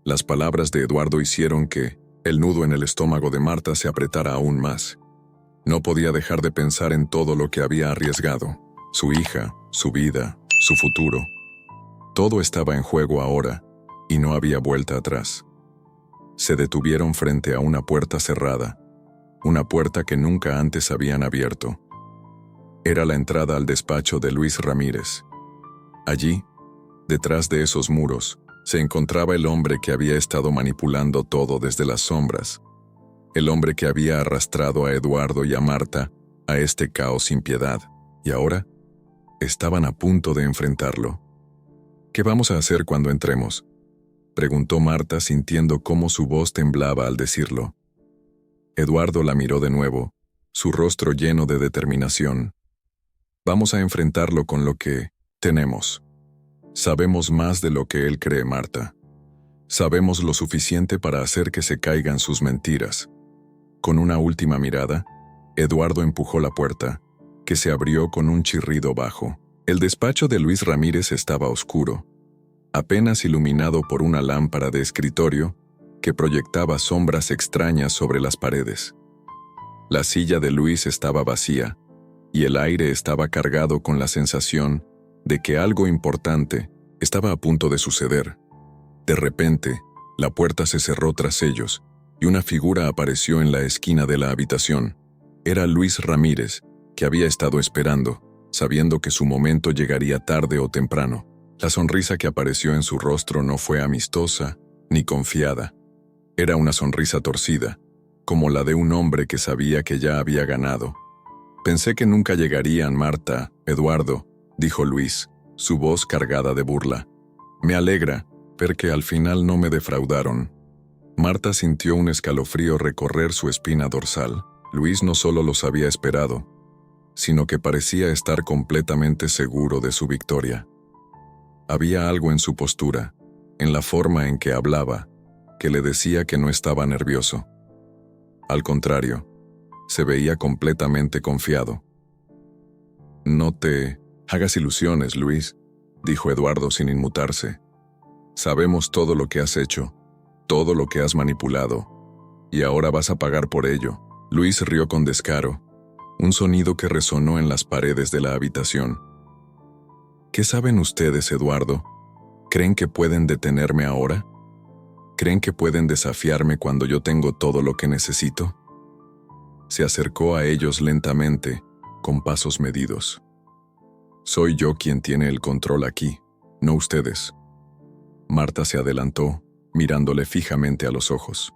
Las palabras de Eduardo hicieron que el nudo en el estómago de Marta se apretara aún más. No podía dejar de pensar en todo lo que había arriesgado: su hija, su vida, su futuro. Todo estaba en juego ahora, y no había vuelta atrás. Se detuvieron frente a una puerta cerrada, una puerta que nunca antes habían abierto. Era la entrada al despacho de Luis Ramírez. Allí, detrás de esos muros, se encontraba el hombre que había estado manipulando todo desde las sombras, el hombre que había arrastrado a Eduardo y a Marta a este caos sin piedad, y ahora estaban a punto de enfrentarlo. «¿Qué vamos a hacer cuando entremos?», preguntó Marta, sintiendo cómo su voz temblaba al decirlo. Eduardo la miró de nuevo, su rostro lleno de determinación. «Vamos a enfrentarlo con lo que tenemos. Sabemos más de lo que él cree, Marta. Sabemos lo suficiente para hacer que se caigan sus mentiras». Con una última mirada, Eduardo empujó la puerta, que se abrió con un chirrido bajo. El despacho de Luis Ramírez estaba oscuro, apenas iluminado por una lámpara de escritorio que proyectaba sombras extrañas sobre las paredes. La silla de Luis estaba vacía, y el aire estaba cargado con la sensación de que algo importante estaba a punto de suceder. De repente, la puerta se cerró tras ellos, y una figura apareció en la esquina de la habitación. Era Luis Ramírez, que había estado esperando, sabiendo que su momento llegaría tarde o temprano. La sonrisa que apareció en su rostro no fue amistosa ni confiada. Era una sonrisa torcida, como la de un hombre que sabía que ya había ganado. «Pensé que nunca llegarían, Marta, Eduardo», dijo Luis, su voz cargada de burla. Me alegra ver que al final no me defraudaron. Marta sintió un escalofrío recorrer su espina dorsal. Luis no solo los había esperado, sino que parecía estar completamente seguro de su victoria. Había algo en su postura, en la forma en que hablaba, que le decía que no estaba nervioso. Al contrario, se veía completamente confiado. No te hagas ilusiones, Luis, dijo Eduardo sin inmutarse. Sabemos todo lo que has hecho, todo lo que has manipulado, y ahora vas a pagar por ello. Luis rió con descaro, un sonido que resonó en las paredes de la habitación. ¿Qué saben ustedes, Eduardo? ¿Creen que pueden detenerme ahora? ¿Creen que pueden desafiarme cuando yo tengo todo lo que necesito? Se acercó a ellos lentamente, con pasos medidos. Soy yo quien tiene el control aquí, no ustedes. Marta se adelantó, mirándole fijamente a los ojos.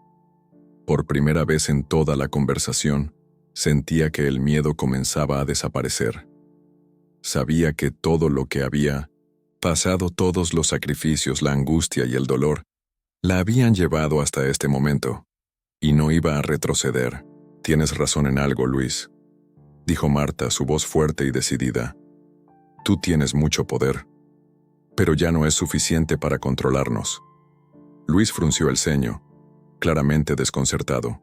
Por primera vez en toda la conversación, sentía que el miedo comenzaba a desaparecer. Sabía que todo lo que había pasado, todos los sacrificios, la angustia y el dolor, la habían llevado hasta este momento, y no iba a retroceder. Tienes razón en algo, Luis, dijo Marta, su voz fuerte y decidida. Tú tienes mucho poder, pero ya no es suficiente para controlarnos. Luis frunció el ceño, claramente desconcertado.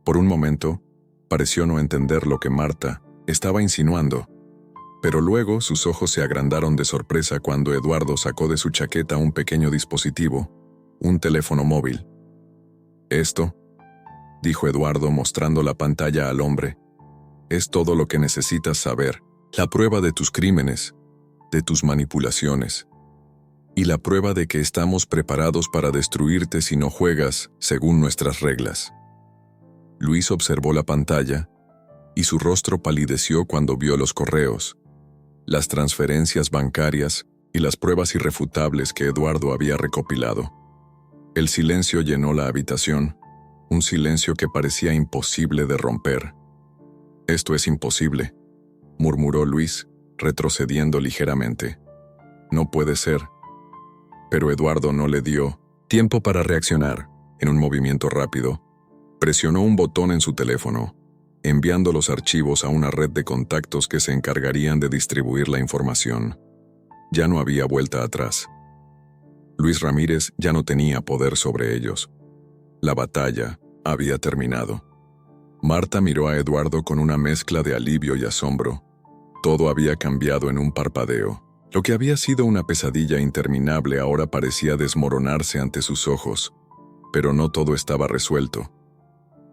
Por un momento, pareció no entender lo que Marta estaba insinuando, pero luego sus ojos se agrandaron de sorpresa cuando Eduardo sacó de su chaqueta un pequeño dispositivo, un teléfono móvil. Esto, dijo Eduardo mostrando la pantalla al hombre, es todo lo que necesitas saber, la prueba de tus crímenes, de tus manipulaciones, y la prueba de que estamos preparados para destruirte si no juegas según nuestras reglas. Luis observó la pantalla, y su rostro palideció cuando vio los correos, las transferencias bancarias y las pruebas irrefutables que Eduardo había recopilado. El silencio llenó la habitación, un silencio que parecía imposible de romper. Esto es imposible, murmuró Luis, retrocediendo ligeramente. No puede ser. Pero Eduardo no le dio tiempo para reaccionar. En un movimiento rápido, presionó un botón en su teléfono, enviando los archivos a una red de contactos que se encargarían de distribuir la información. Ya no había vuelta atrás. Luis Ramírez ya no tenía poder sobre ellos. La batalla había terminado. Marta miró a Eduardo con una mezcla de alivio y asombro. Todo había cambiado en un parpadeo. Lo que había sido una pesadilla interminable ahora parecía desmoronarse ante sus ojos, pero no todo estaba resuelto.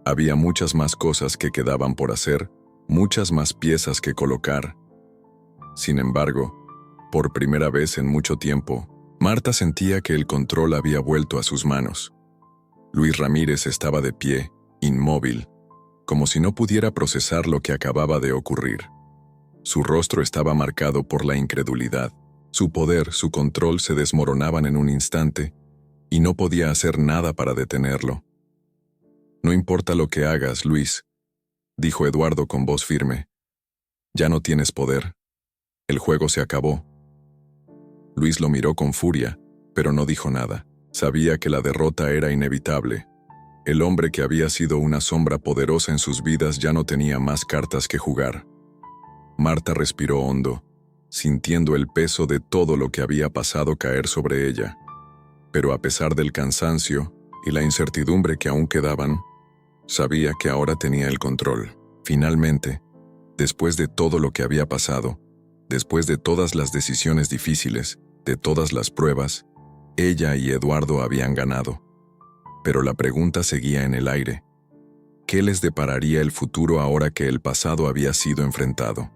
Había muchas más cosas que quedaban por hacer, muchas más piezas que colocar. Sin embargo, por primera vez en mucho tiempo, Marta sentía que el control había vuelto a sus manos. Luis Ramírez estaba de pie, inmóvil, como si no pudiera procesar lo que acababa de ocurrir. Su rostro estaba marcado por la incredulidad. Su poder, su control se desmoronaban en un instante, y no podía hacer nada para detenerlo. No importa lo que hagas, Luis, dijo Eduardo con voz firme. Ya no tienes poder. El juego se acabó. Luis lo miró con furia, pero no dijo nada. Sabía que la derrota era inevitable. El hombre que había sido una sombra poderosa en sus vidas ya no tenía más cartas que jugar. Marta respiró hondo, sintiendo el peso de todo lo que había pasado caer sobre ella. Pero a pesar del cansancio y la incertidumbre que aún quedaban, sabía que ahora tenía el control. Finalmente, después de todo lo que había pasado, después de todas las decisiones difíciles, de todas las pruebas, ella y Eduardo habían ganado. Pero la pregunta seguía en el aire. ¿Qué les depararía el futuro ahora que el pasado había sido enfrentado?